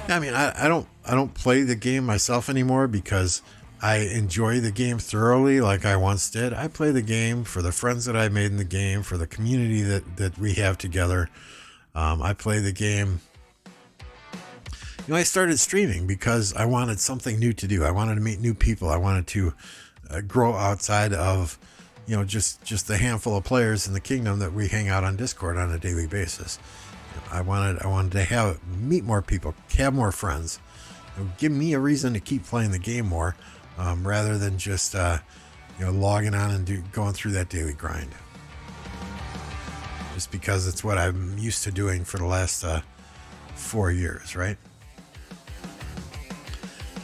S1: I mean, I don't play the game myself anymore because I enjoy the game thoroughly like I once did. I play the game for the friends that I made in the game, for the community that we have together. I play the game. You know, I started streaming because I wanted something new to do. I wanted to meet new people. I wanted to grow outside of, you know, just the handful of players in the kingdom that we hang out on Discord on a daily basis. I wanted to meet more people, have more friends. You know, give me a reason to keep playing the game more, rather than just logging on and going through that daily grind. Just because it's what I'm used to doing for the last 4 years, right?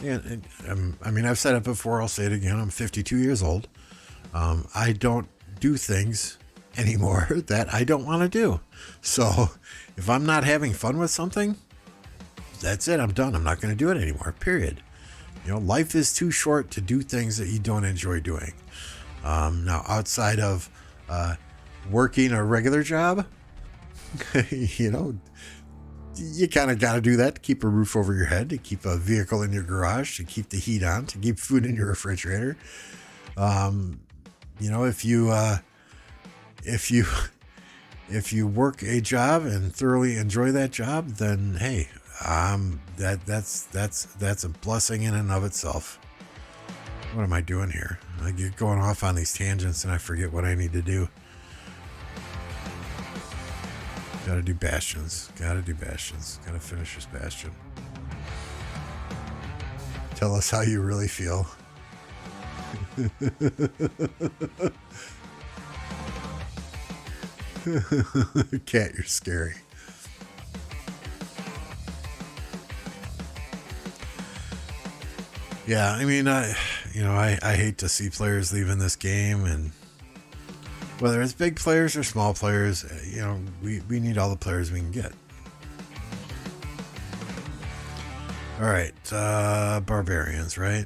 S1: Yeah, I mean, I've said it before, I'll say it again. I'm 52 years old. I don't do things anymore that I don't want to do. So if I'm not having fun with something, that's it. I'm done. I'm not going to do it anymore, period. You know, life is too short to do things that you don't enjoy doing. Now, outside of working a regular job, you know, you kind of got to do that to keep a roof over your head, to keep a vehicle in your garage, to keep the heat on, to keep food in your refrigerator. You know, if you work a job and thoroughly enjoy that job, then hey, that's a blessing in and of itself. What am I doing here? I get going off on these tangents and I forget what I need to do. Gotta do Bastions. Gotta finish this Bastion. Tell us how you really feel. Cat, you're scary. Yeah, I mean, I hate to see players leaving this game, and whether it's big players or small players, you know, we need all the players we can get. All right, barbarians, right?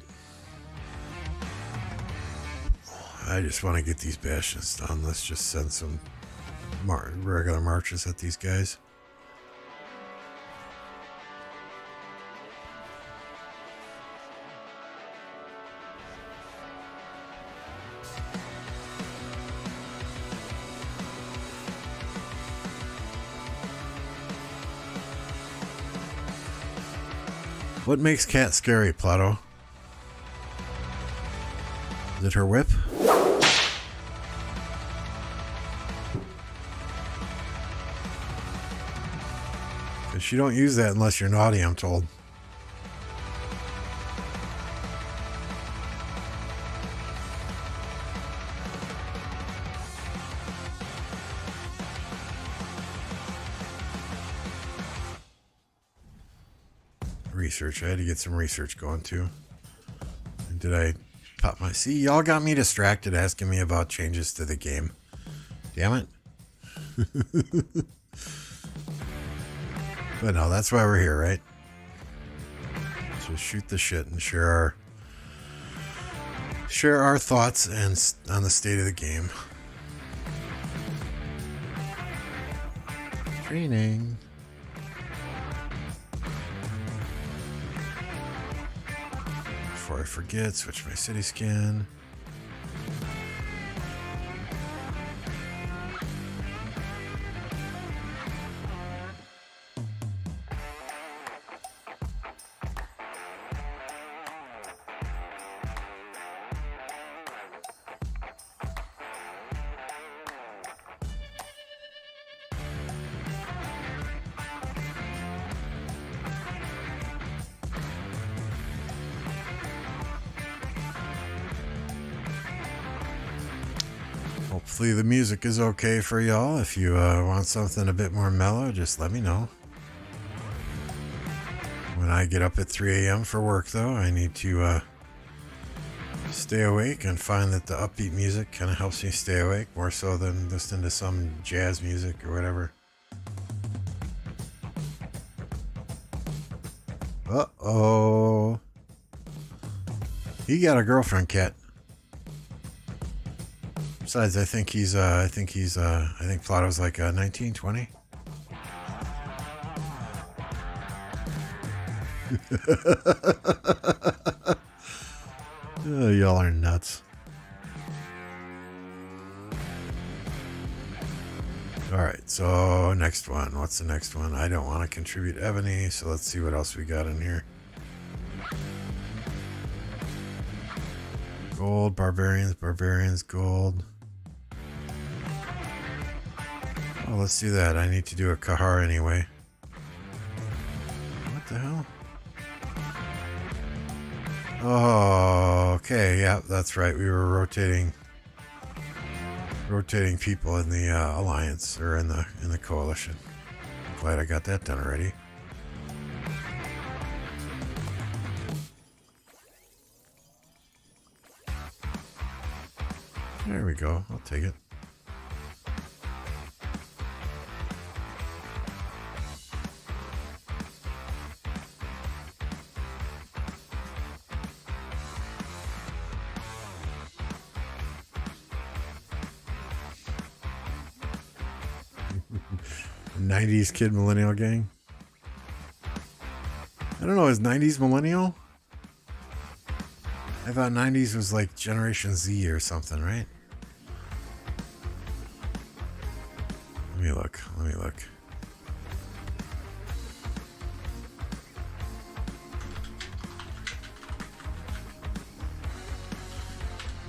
S1: I just want to get these bastions done. Let's just send some regular marches at these guys. What makes Cat scary, Plato? Is it her whip? Because you don't use that unless you're naughty, I'm told. Research. I had to get some research going too. Did I pop my... See, y'all got me distracted asking me about changes to the game. Damn it. But no, that's why we're here, right? So shoot the shit and share our thoughts and on the state of the game. Training. Before I forget, switch my city skin. Hopefully the music is okay for y'all. If you want something a bit more mellow, just let me know. When I get up at 3 a.m. for work, though, I need to stay awake and find that the upbeat music kind of helps me stay awake more so than listening to some jazz music or whatever. Uh-oh. He got a girlfriend, Cat. Besides, I think Plato's like 19, 20. Oh, y'all are nuts. Alright, so next one. What's the next one? I don't want to contribute ebony, so let's see what else we got in here. Gold, barbarians, gold. Oh, let's do that. I need to do a Kahar anyway. What the hell? Oh, okay. Yeah, that's right. We were rotating people in the alliance or in the coalition. I'm glad I got that done already. There we go. I'll take it. '90s kid millennial gang. I don't know, is '90s millennial? I thought '90s was like Generation Z or something, right? Let me look.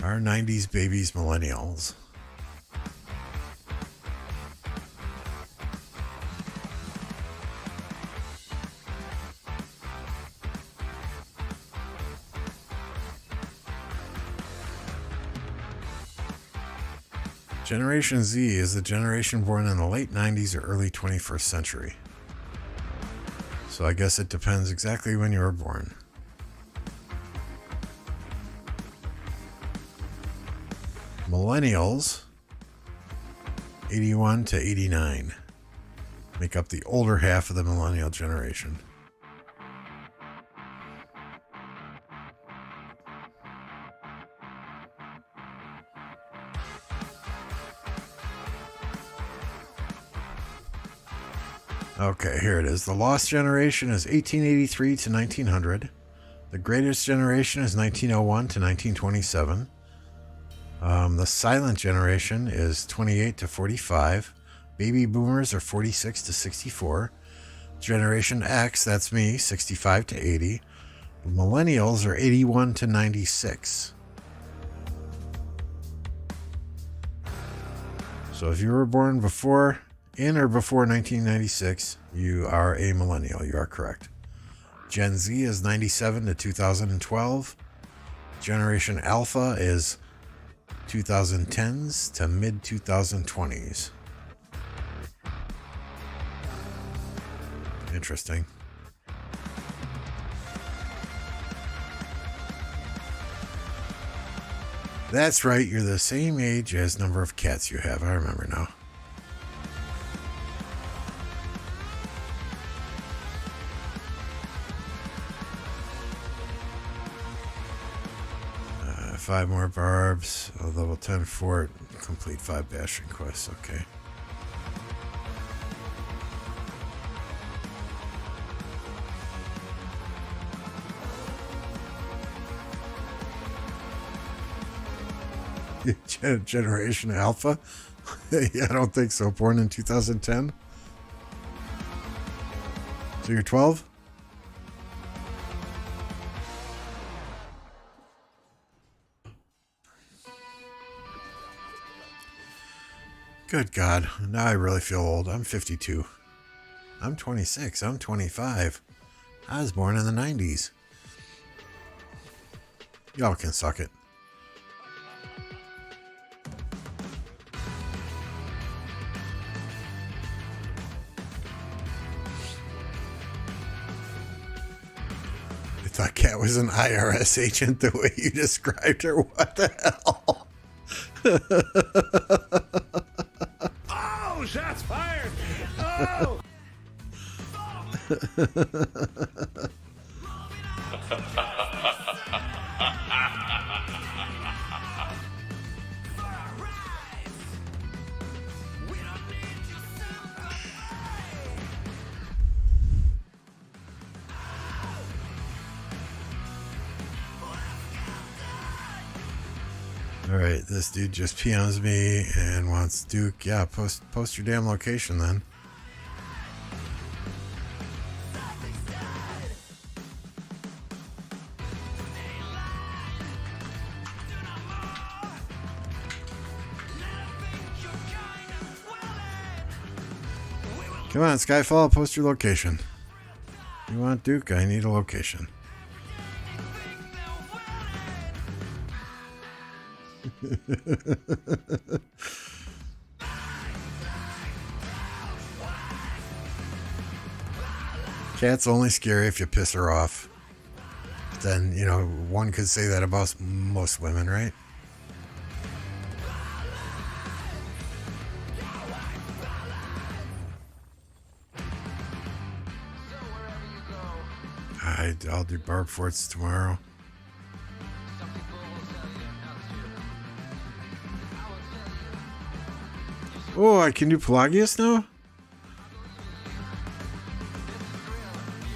S1: Are '90s babies millennials? Generation Z is the generation born in the late 90s or early 21st century. So I guess it depends exactly when you were born. Millennials, 81 to 89, make up the older half of the millennial generation. Okay, here it is. The lost generation is 1883 to 1900. The greatest generation is 1901 to 1927. The silent generation is 28 to 45. Baby boomers are 46 to 64. Generation X, that's me, 65 to 80. Millennials are 81 to 96. So if you were born in or before 1996, you are a millennial. You are correct. Gen Z is 97 to 2012. Generation Alpha is 2010s to mid 2020s. Interesting. That's right, you're the same age as number of cats you have. I remember now. Five more Barbs, a level 10 fort, complete 5 Bastion quests, okay. Generation Alpha? Yeah, I don't think so. Born in 2010? So you're 12? Good God. Now I really feel old. I'm 52. I'm 26. I'm 25. I was born in the 90s. Y'all can suck it. I thought Kat was an IRS agent the way you described her. What the hell?
S2: Oh, shots fired! Oh!
S1: All right, this dude just PMs me and wants Duke. Yeah, post your damn location then. Come on, Skyfall, post your location. You want Duke? I need a location. Cat's only scary if you piss her off. Then, you know, one could say that about most women, right? I'll do Barb forts tomorrow. Oh, I can do Pelagius now?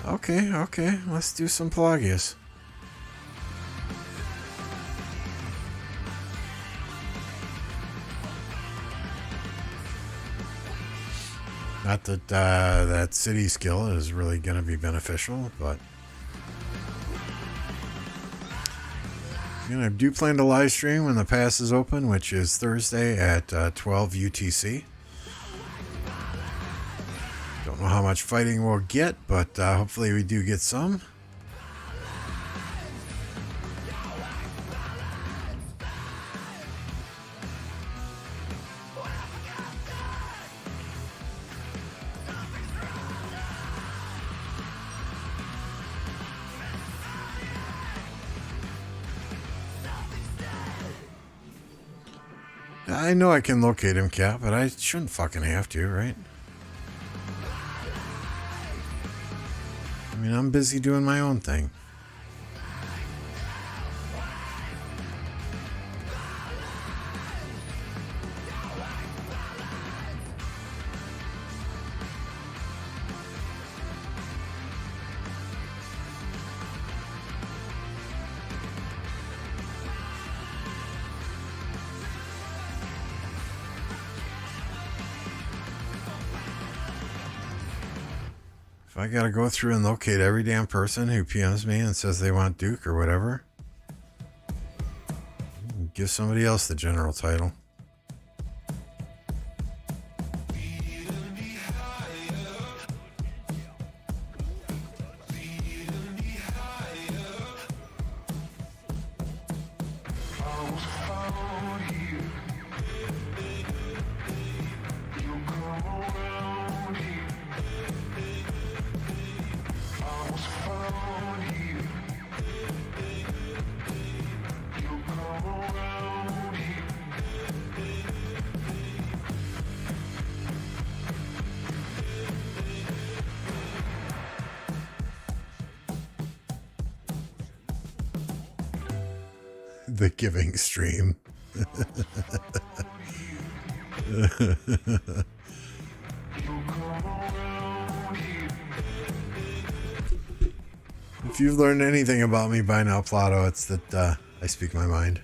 S1: Okay. Let's do some Pelagius. Not that that city skill is really going to be beneficial, but I do plan to live stream when the pass is open, which is Thursday at 12 UTC. Don't know how much fighting we'll get, but hopefully we do get some. I know I can locate him, Cap, but I shouldn't fucking have to, right? I mean, I'm busy doing my own thing. If I gotta go through and locate every damn person who PMs me and says they want Duke or whatever, give somebody else the general title. The giving stream. If you've learned anything about me by now, Plato, it's that I speak my mind.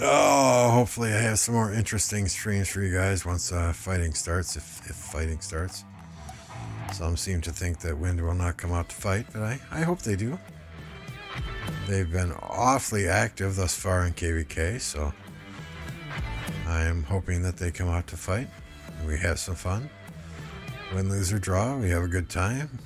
S1: Oh, hopefully I have some more interesting streams for you guys once fighting starts, if fighting starts. Some seem to think that Wind will not come out to fight, but I hope they do. They've been awfully active thus far in KvK, so I am hoping that they come out to fight and we have some fun. Win, lose, or draw, we have a good time.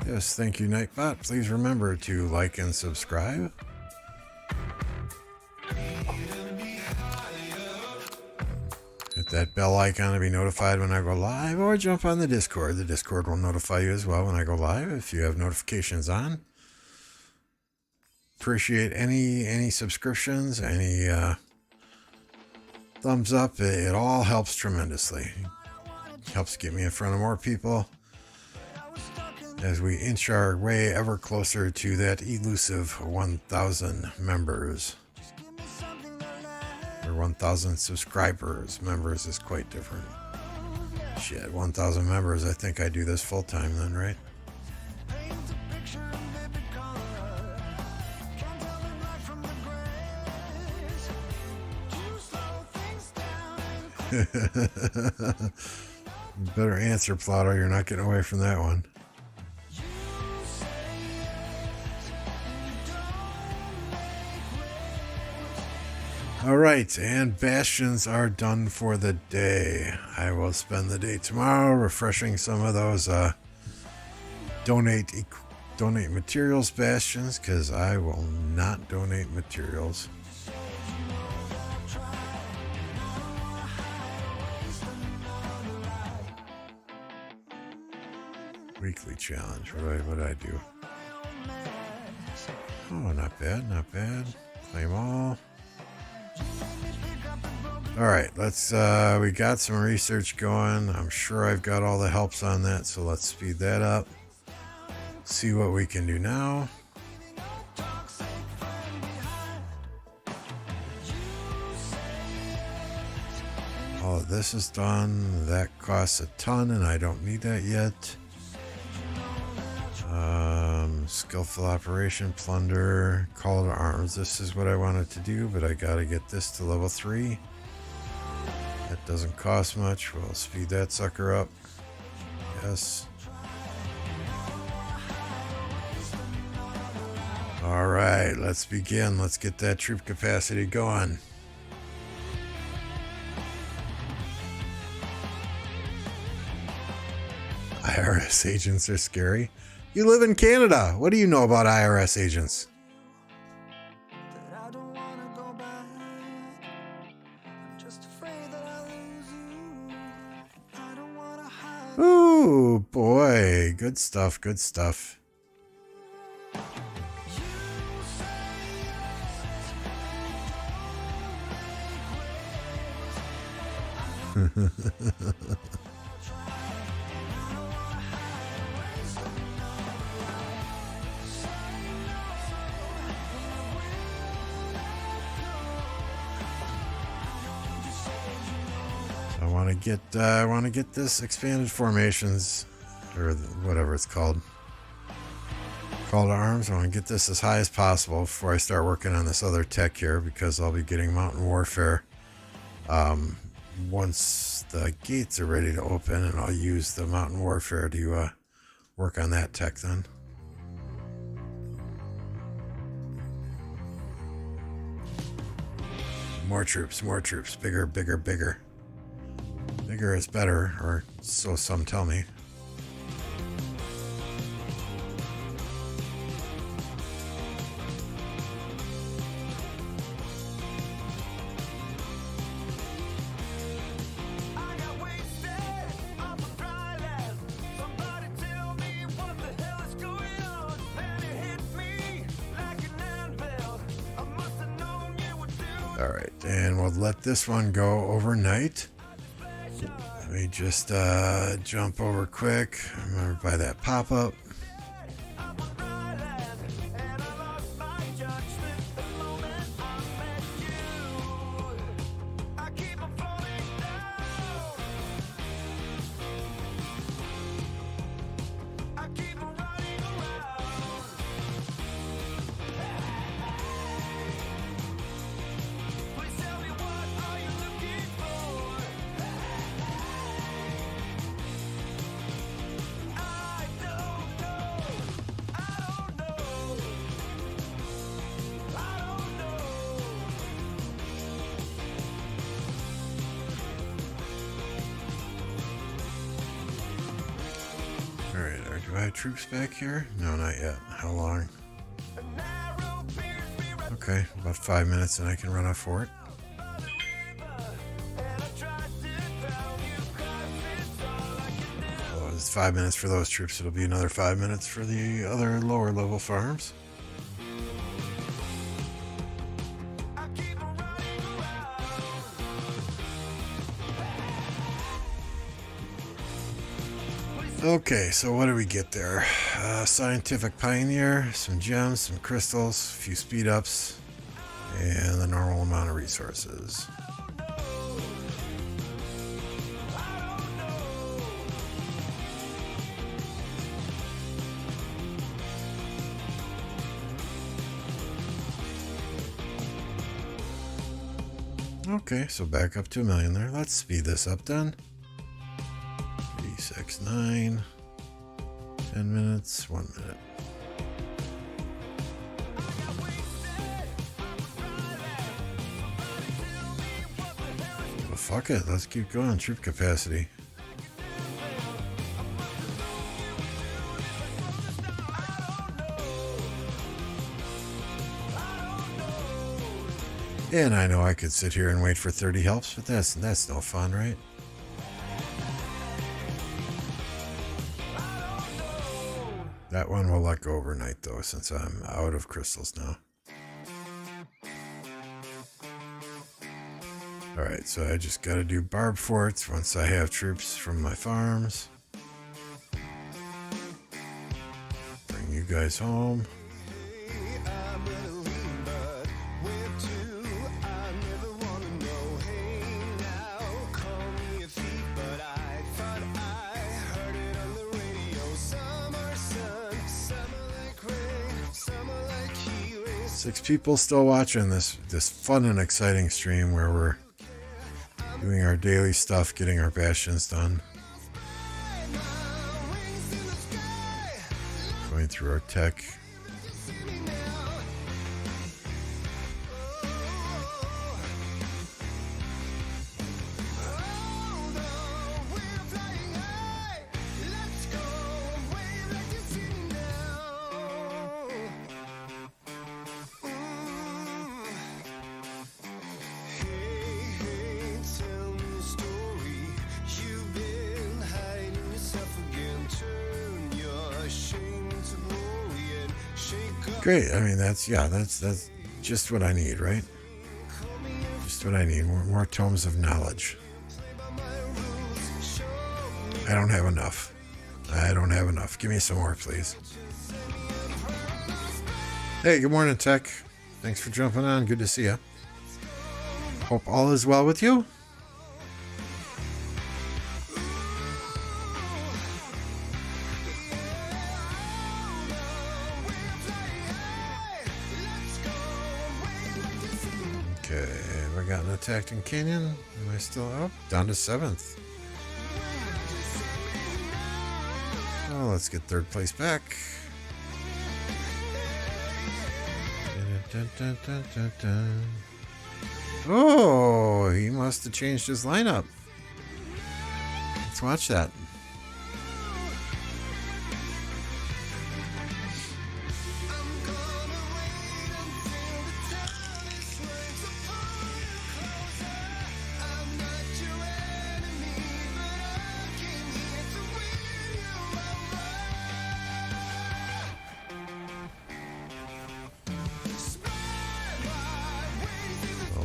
S1: Yes, thank you, Nightbot. Please remember to like and subscribe. Hit that bell icon to be notified when I go live, or jump on the Discord. The Discord will notify you as well when I go live if you have notifications on. Appreciate any subscriptions, any thumbs up. It all helps tremendously. Helps get me in front of more people as we inch our way ever closer to that elusive 1,000 members. Or 1,000 subscribers. Members is quite different. Shit, 1,000 members. I think I do this full time then, right? Better answer, Plato. You're not getting away from that one. All right, and Bastions are done for the day. I will spend the day tomorrow refreshing some of those donate materials Bastions, because I will not donate materials. Weekly challenge. What do I do? Oh, not bad, not bad. Claim all. All right, let's we got some research going. I'm sure I've got all the helps on that, so let's speed that up. See what we can do now. All of this is done. That costs a ton and I don't need that yet. Skillful operation, plunder, call to arms. This is what I wanted to do, but I gotta get this to level 3. That doesn't cost much. We'll speed that sucker up. Yes. All right, let's begin. Let's get that troop capacity going. IRS agents are scary. You live in Canada. What do you know about IRS agents?
S3: I don't wanna go back. I'm just afraid that I'll lose you. I don't wanna hide.
S1: Ooh, boy. Good stuff. Good stuff. I want to get this expanded formations, or whatever it's called. Call to arms. I want to get this as high as possible before I start working on this other tech here, because I'll be getting mountain warfare once the gates are ready to open, and I'll use the mountain warfare to work on that tech then. More troops, bigger, bigger, bigger. Bigger is better, or so some tell me. Alright, and we'll let this one go overnight. Let me just jump over quick. Remember by that pop-up. Do I have troops back here? No, not yet. How long? Okay, about 5 minutes and I can run off for it. Well, it's 5 minutes for those troops. It'll be another 5 minutes for the other lower level farms. Okay, so what do we get there? Scientific Pioneer, some gems, some crystals, a few speed ups, and the normal amount of resources. Okay, so back up to 1 million there. Let's speed this up then. 6, 9, 10 minutes, 1 minute. Well, fuck it, let's keep going. Troop capacity. And I know I could sit here and wait for 30 helps, but that's no fun, right? That one will let go overnight though, since I'm out of crystals now. Alright, so I just gotta do Barb forts once I have troops from my farms. Bring you guys home. Six people still watching this fun and exciting stream where we're doing our daily stuff, getting our bastions done. Going through our tech. Great. I mean, that's just what I need, right? Just what I need. More tomes of knowledge. I don't have enough. I don't have enough. Give me some more, please. Hey, good morning, Tech. Thanks for jumping on. Good to see you. Hope all is well with you. Okay, have I gotten attacked in Canyon? Am I still up? Down to 7th. Oh, let's get 3rd place back. Oh, he must have changed his lineup. Let's watch that.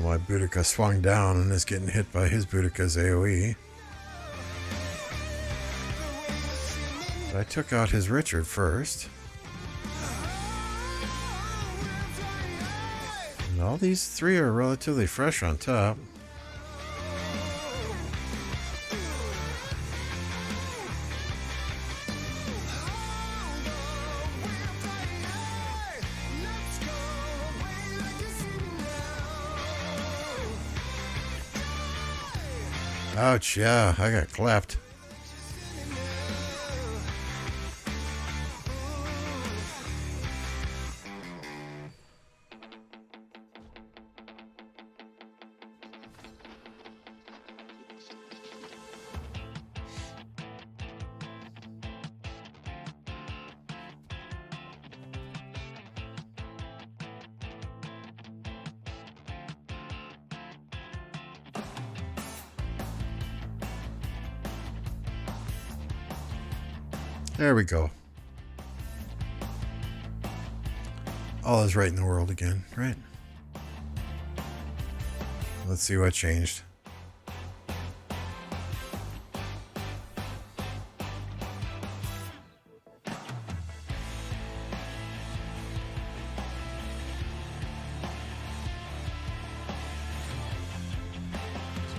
S1: My Boudica swung down and is getting hit by his Boudica's AoE. But I took out his Richard first. And all these 3 are relatively fresh on top. Ouch, yeah, I got clapped. There we go. All is right in the world again, right? Let's see what changed. So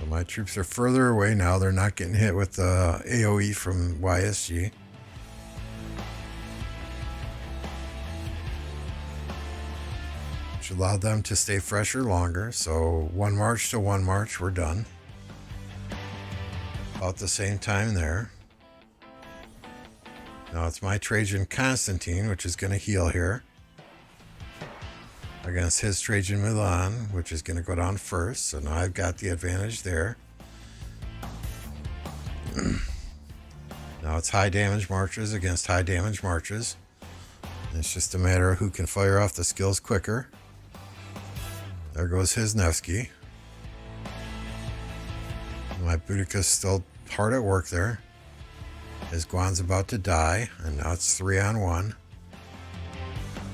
S1: my troops are further away now. They're not getting hit with the AoE from YSG. Allowed them to stay fresher longer. So 1 March to 1 March, we're done. About the same time there. Now it's my Trajan Constantine, which is going to heal here. Against his Trajan Milan, which is going to go down first. So now I've got the advantage there. Now it's high damage marches against high damage marches. It's just a matter of who can fire off the skills quicker. There goes his Nevsky. My Boudica's still hard at work there. His Guan's about to die, and now it's 3-on-1.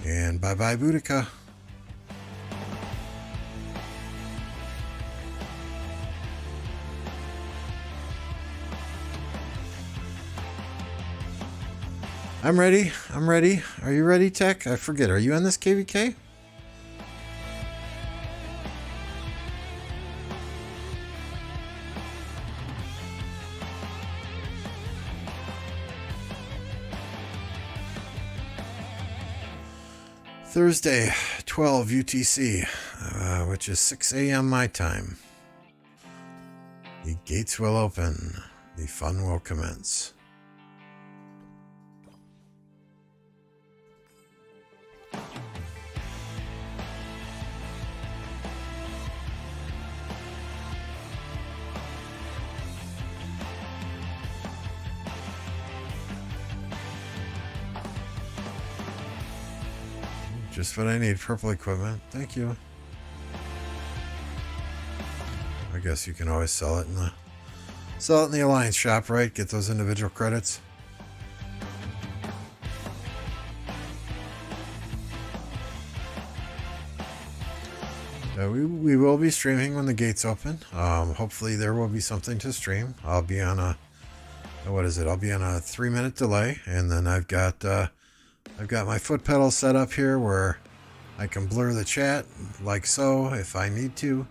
S1: And bye-bye Boudica. I'm ready. I'm ready. Are you ready, Tech? I forget. Are you on this KvK? Thursday, 12 UTC, which is 6 a.m. my time. The gates will open. The fun will commence. Just what I need, purple equipment. Thank you. I guess you can always sell it in the Alliance shop, right? Get those individual credits. We will be streaming when the gates open. Hopefully there will be something to stream. I'll be on a, what is it? I'll be on a 3-minute delay, and then I've got my foot pedal set up here where I can blur the chat like so if I need to,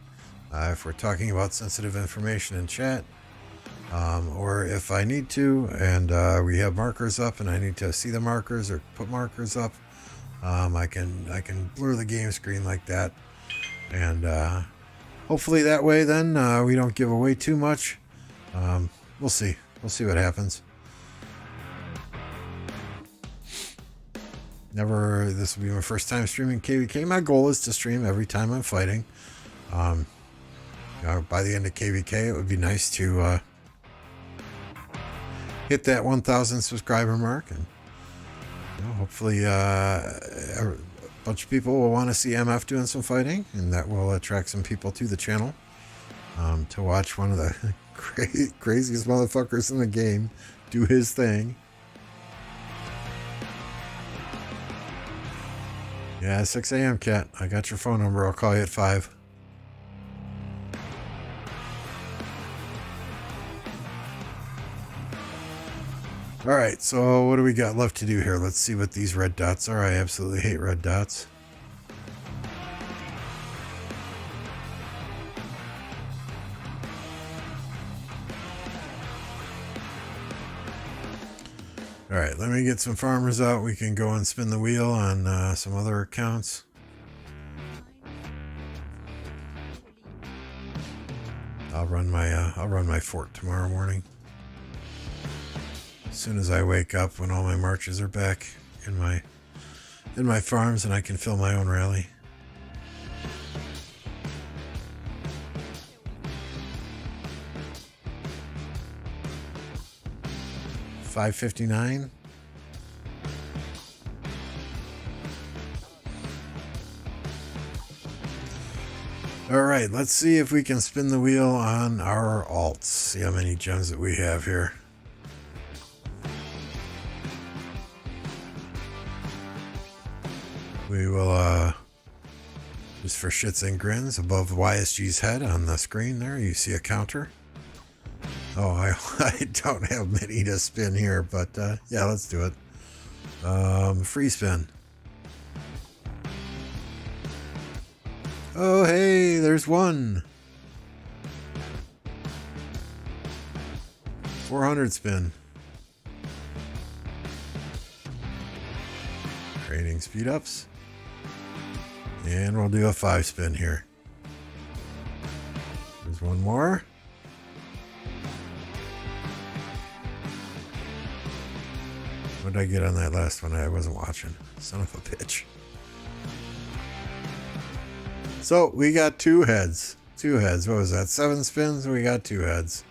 S1: if we're talking about sensitive information in chat, or if I need to, and we have markers up and I need to see the markers or put markers up, I can blur the game screen like that. And hopefully that way then we don't give away too much. We'll see. We'll see what happens. This will be my first time streaming KvK. My goal is to stream every time I'm fighting. By the end of KvK, it would be nice to hit that 1,000 subscriber mark. And hopefully a bunch of people will want to see MF doing some fighting, and that will attract some people to the channel to watch one of the craziest motherfuckers in the game do his thing. Yeah, 6 a.m. Cat. I got your phone number. I'll call you at 5. Alright, so what do we got left to do here? Let's see what these red dots are. I absolutely hate red dots. Alright, let me get some farmers out. We can go and spin the wheel on some other accounts. I'll run my fort tomorrow morning. As soon as I wake up, when all my marches are back in my farms and I can fill my own rally. $5.59. All right, let's see if we can spin the wheel on our alts. See how many gems that we have here. We will, just for shits and grins, above YSG's head on the screen there, you see a counter. Oh, I don't have many to spin here, but yeah, let's do it. Free spin. Oh, hey, there's one. 400 spin. Training speed ups. And we'll do a 5 spin here. There's one more. What did I get on that last one? I wasn't watching. Son of a bitch. So we got 2 heads. 2 heads. What was that? 7 spins? We got 2 heads.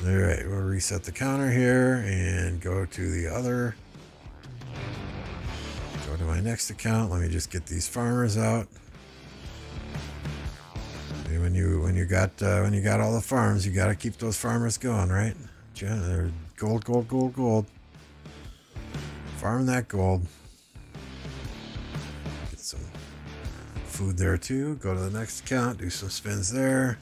S1: Alright, we'll reset the counter here and go to the other. Go to my next account. Let me just get these farmers out. And when you got all the farms, you got to keep those farmers going, right? They're gold, gold, gold, gold. Farm that gold. Get some food there too. Go to the next account. Do some spins there.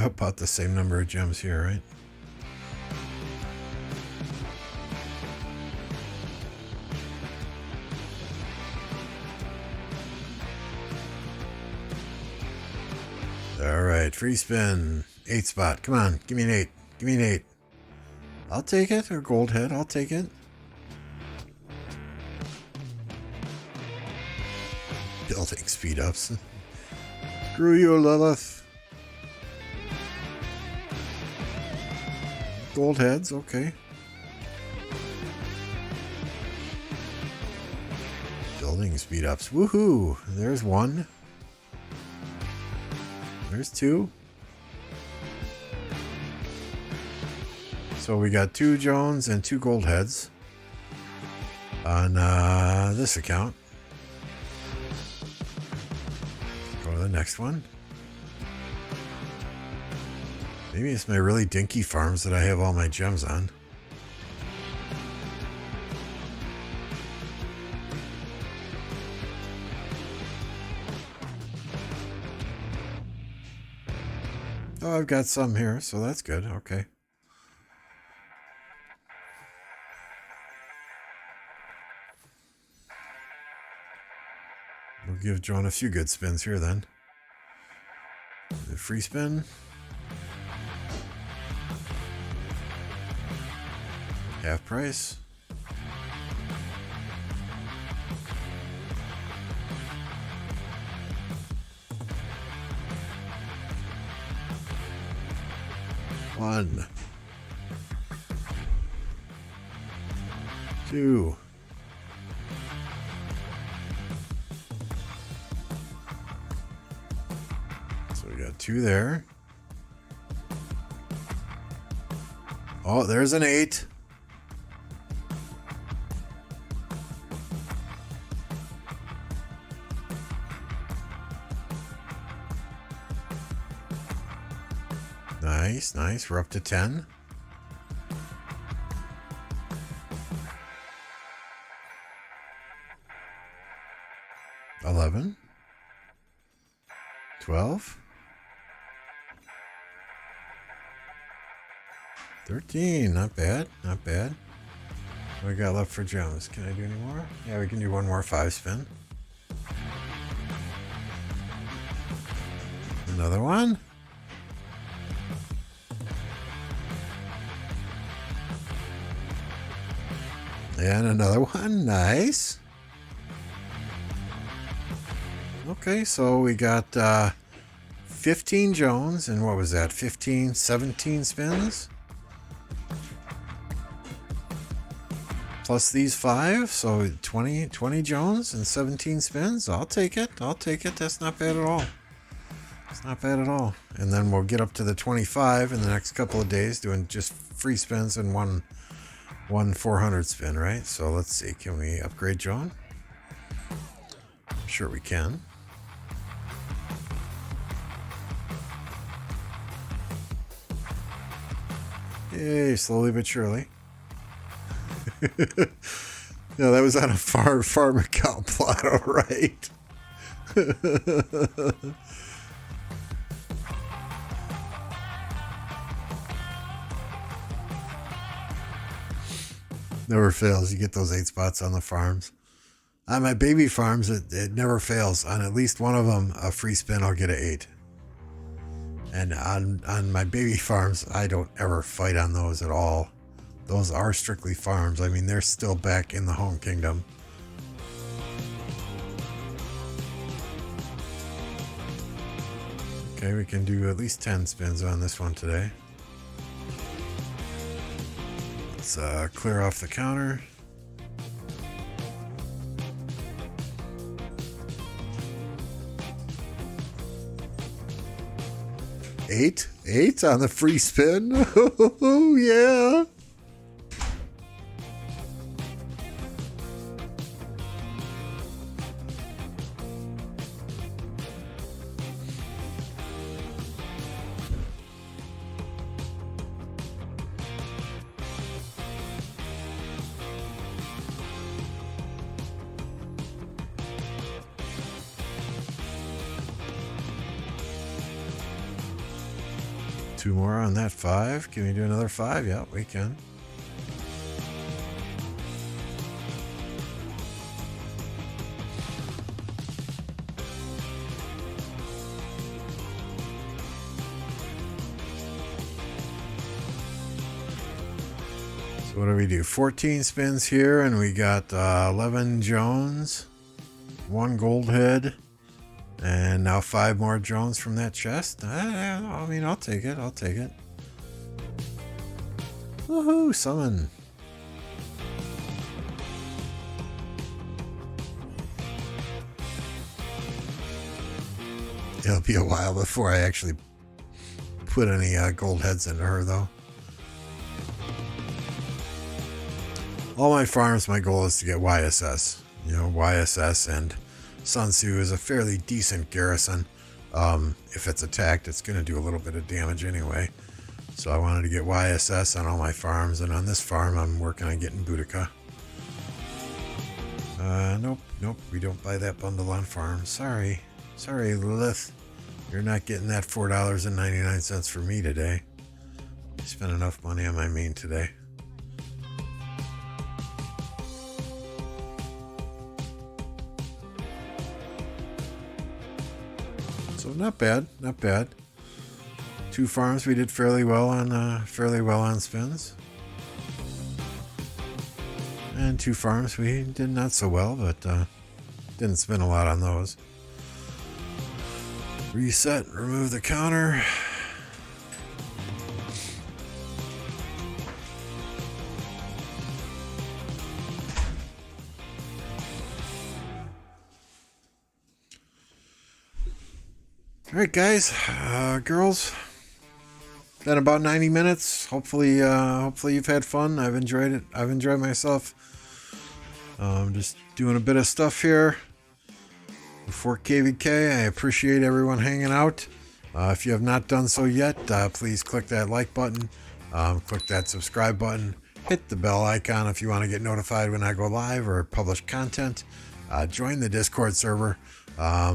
S1: About the same number of gems here, right? All right, free spin. 8 spot. Come on, give me an 8. Give me an 8. I'll take it. Or gold head, I'll take it. Building speed ups. Screw you, Lilith. Gold heads, okay. Building speed ups. Woohoo! There's 1. There's 2. So we got 2 Jones and 2 gold heads. on this account. Go to the next one. Maybe it's my really dinky farms that I have all my gems on. Oh, I've got some here, so that's good. Okay. We'll give John a few good spins here then. The free spin. Half price. One. Two. So we got two there. Oh, there's an 8. Nice, nice. We're up to 10. $11. $12. $13. Not bad. Not bad. What we got left for gems? Can I do any more? Yeah, we can do one more 5 spin. Another one. And another one. Nice. Okay, so we got 15 Jones, and what was that? 15, 17 spins? Plus these 5, so 20 Jones and 17 spins. I'll take it. I'll take it. That's not bad at all. It's not bad at all. And then we'll get up to the 25 in the next couple of days, doing just free spins and one 400 spin, right? So let's see. Can we upgrade John? Sure we can. Yay, slowly but surely. No, that was on a farm account plot, all right. Never fails. You get those 8 spots on the farms. On my baby farms, it never fails. On at least one of them, a free spin, I'll get an 8. And on my baby farms, I don't ever fight on those at all. Those are strictly farms. I mean, they're still back in the home kingdom. Okay, we can do at least 10 spins on this one today. Let's clear off the counter. Eight on the free spin. Oh yeah. Two more on that 5. Can we do another 5? Yeah, we can. So what do we do? 14 spins here, and we got 11 Jones, 1 gold head. And now 5 more Jones from that chest. I mean, I'll take it. I'll take it. Woohoo! Summon. It'll be a while before I actually put any gold heads into her, though. all my farms, my goal is to get YSS. You know, YSS and Sun Tzu is a fairly decent garrison. If it's attacked, it's going to do a little bit of damage anyway. So I wanted to get YSS on all my farms, and on this farm, I'm working on getting Boudica. Nope, we don't buy that bundle on farm. Sorry, Lilith. You're not getting that $4.99 for me today. I spent enough money on my main today. So not bad. 2 farms we did fairly well on spins. And 2 farms we did not so well, but didn't spin a lot on those. Reset, remove the counter. All right, guys, girls. Been about 90 minutes. Hopefully you've had fun. I've enjoyed it. I've enjoyed myself. Just doing a bit of stuff here before KvK. I appreciate everyone hanging out. If you have not done so yet, please click that like button. Click that subscribe button. Hit the bell icon if you want to get notified when I go live or publish content. Join the Discord server. Blah,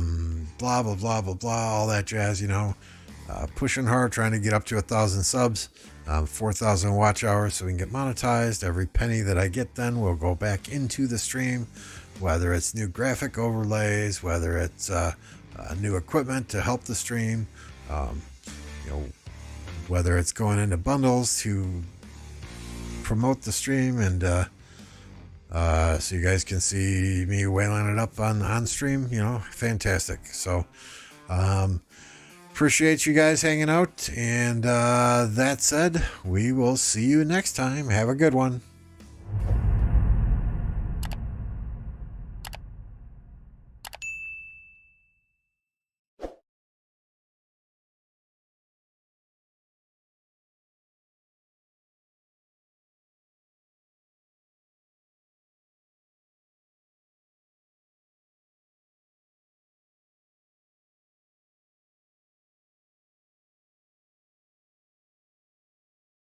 S1: blah, blah, blah, blah, all that jazz, you know. Pushing hard, trying to get up to 1,000 subs, 4,000 watch hours so we can get monetized. Every penny that I get then will go back into the stream, whether it's new graphic overlays, whether it's new equipment to help the stream, you know, whether it's going into bundles to promote the stream, and so you guys can see me wailing it up on stream, you know, fantastic. So appreciate you guys hanging out, and that said, we will see you next time. Have a good one.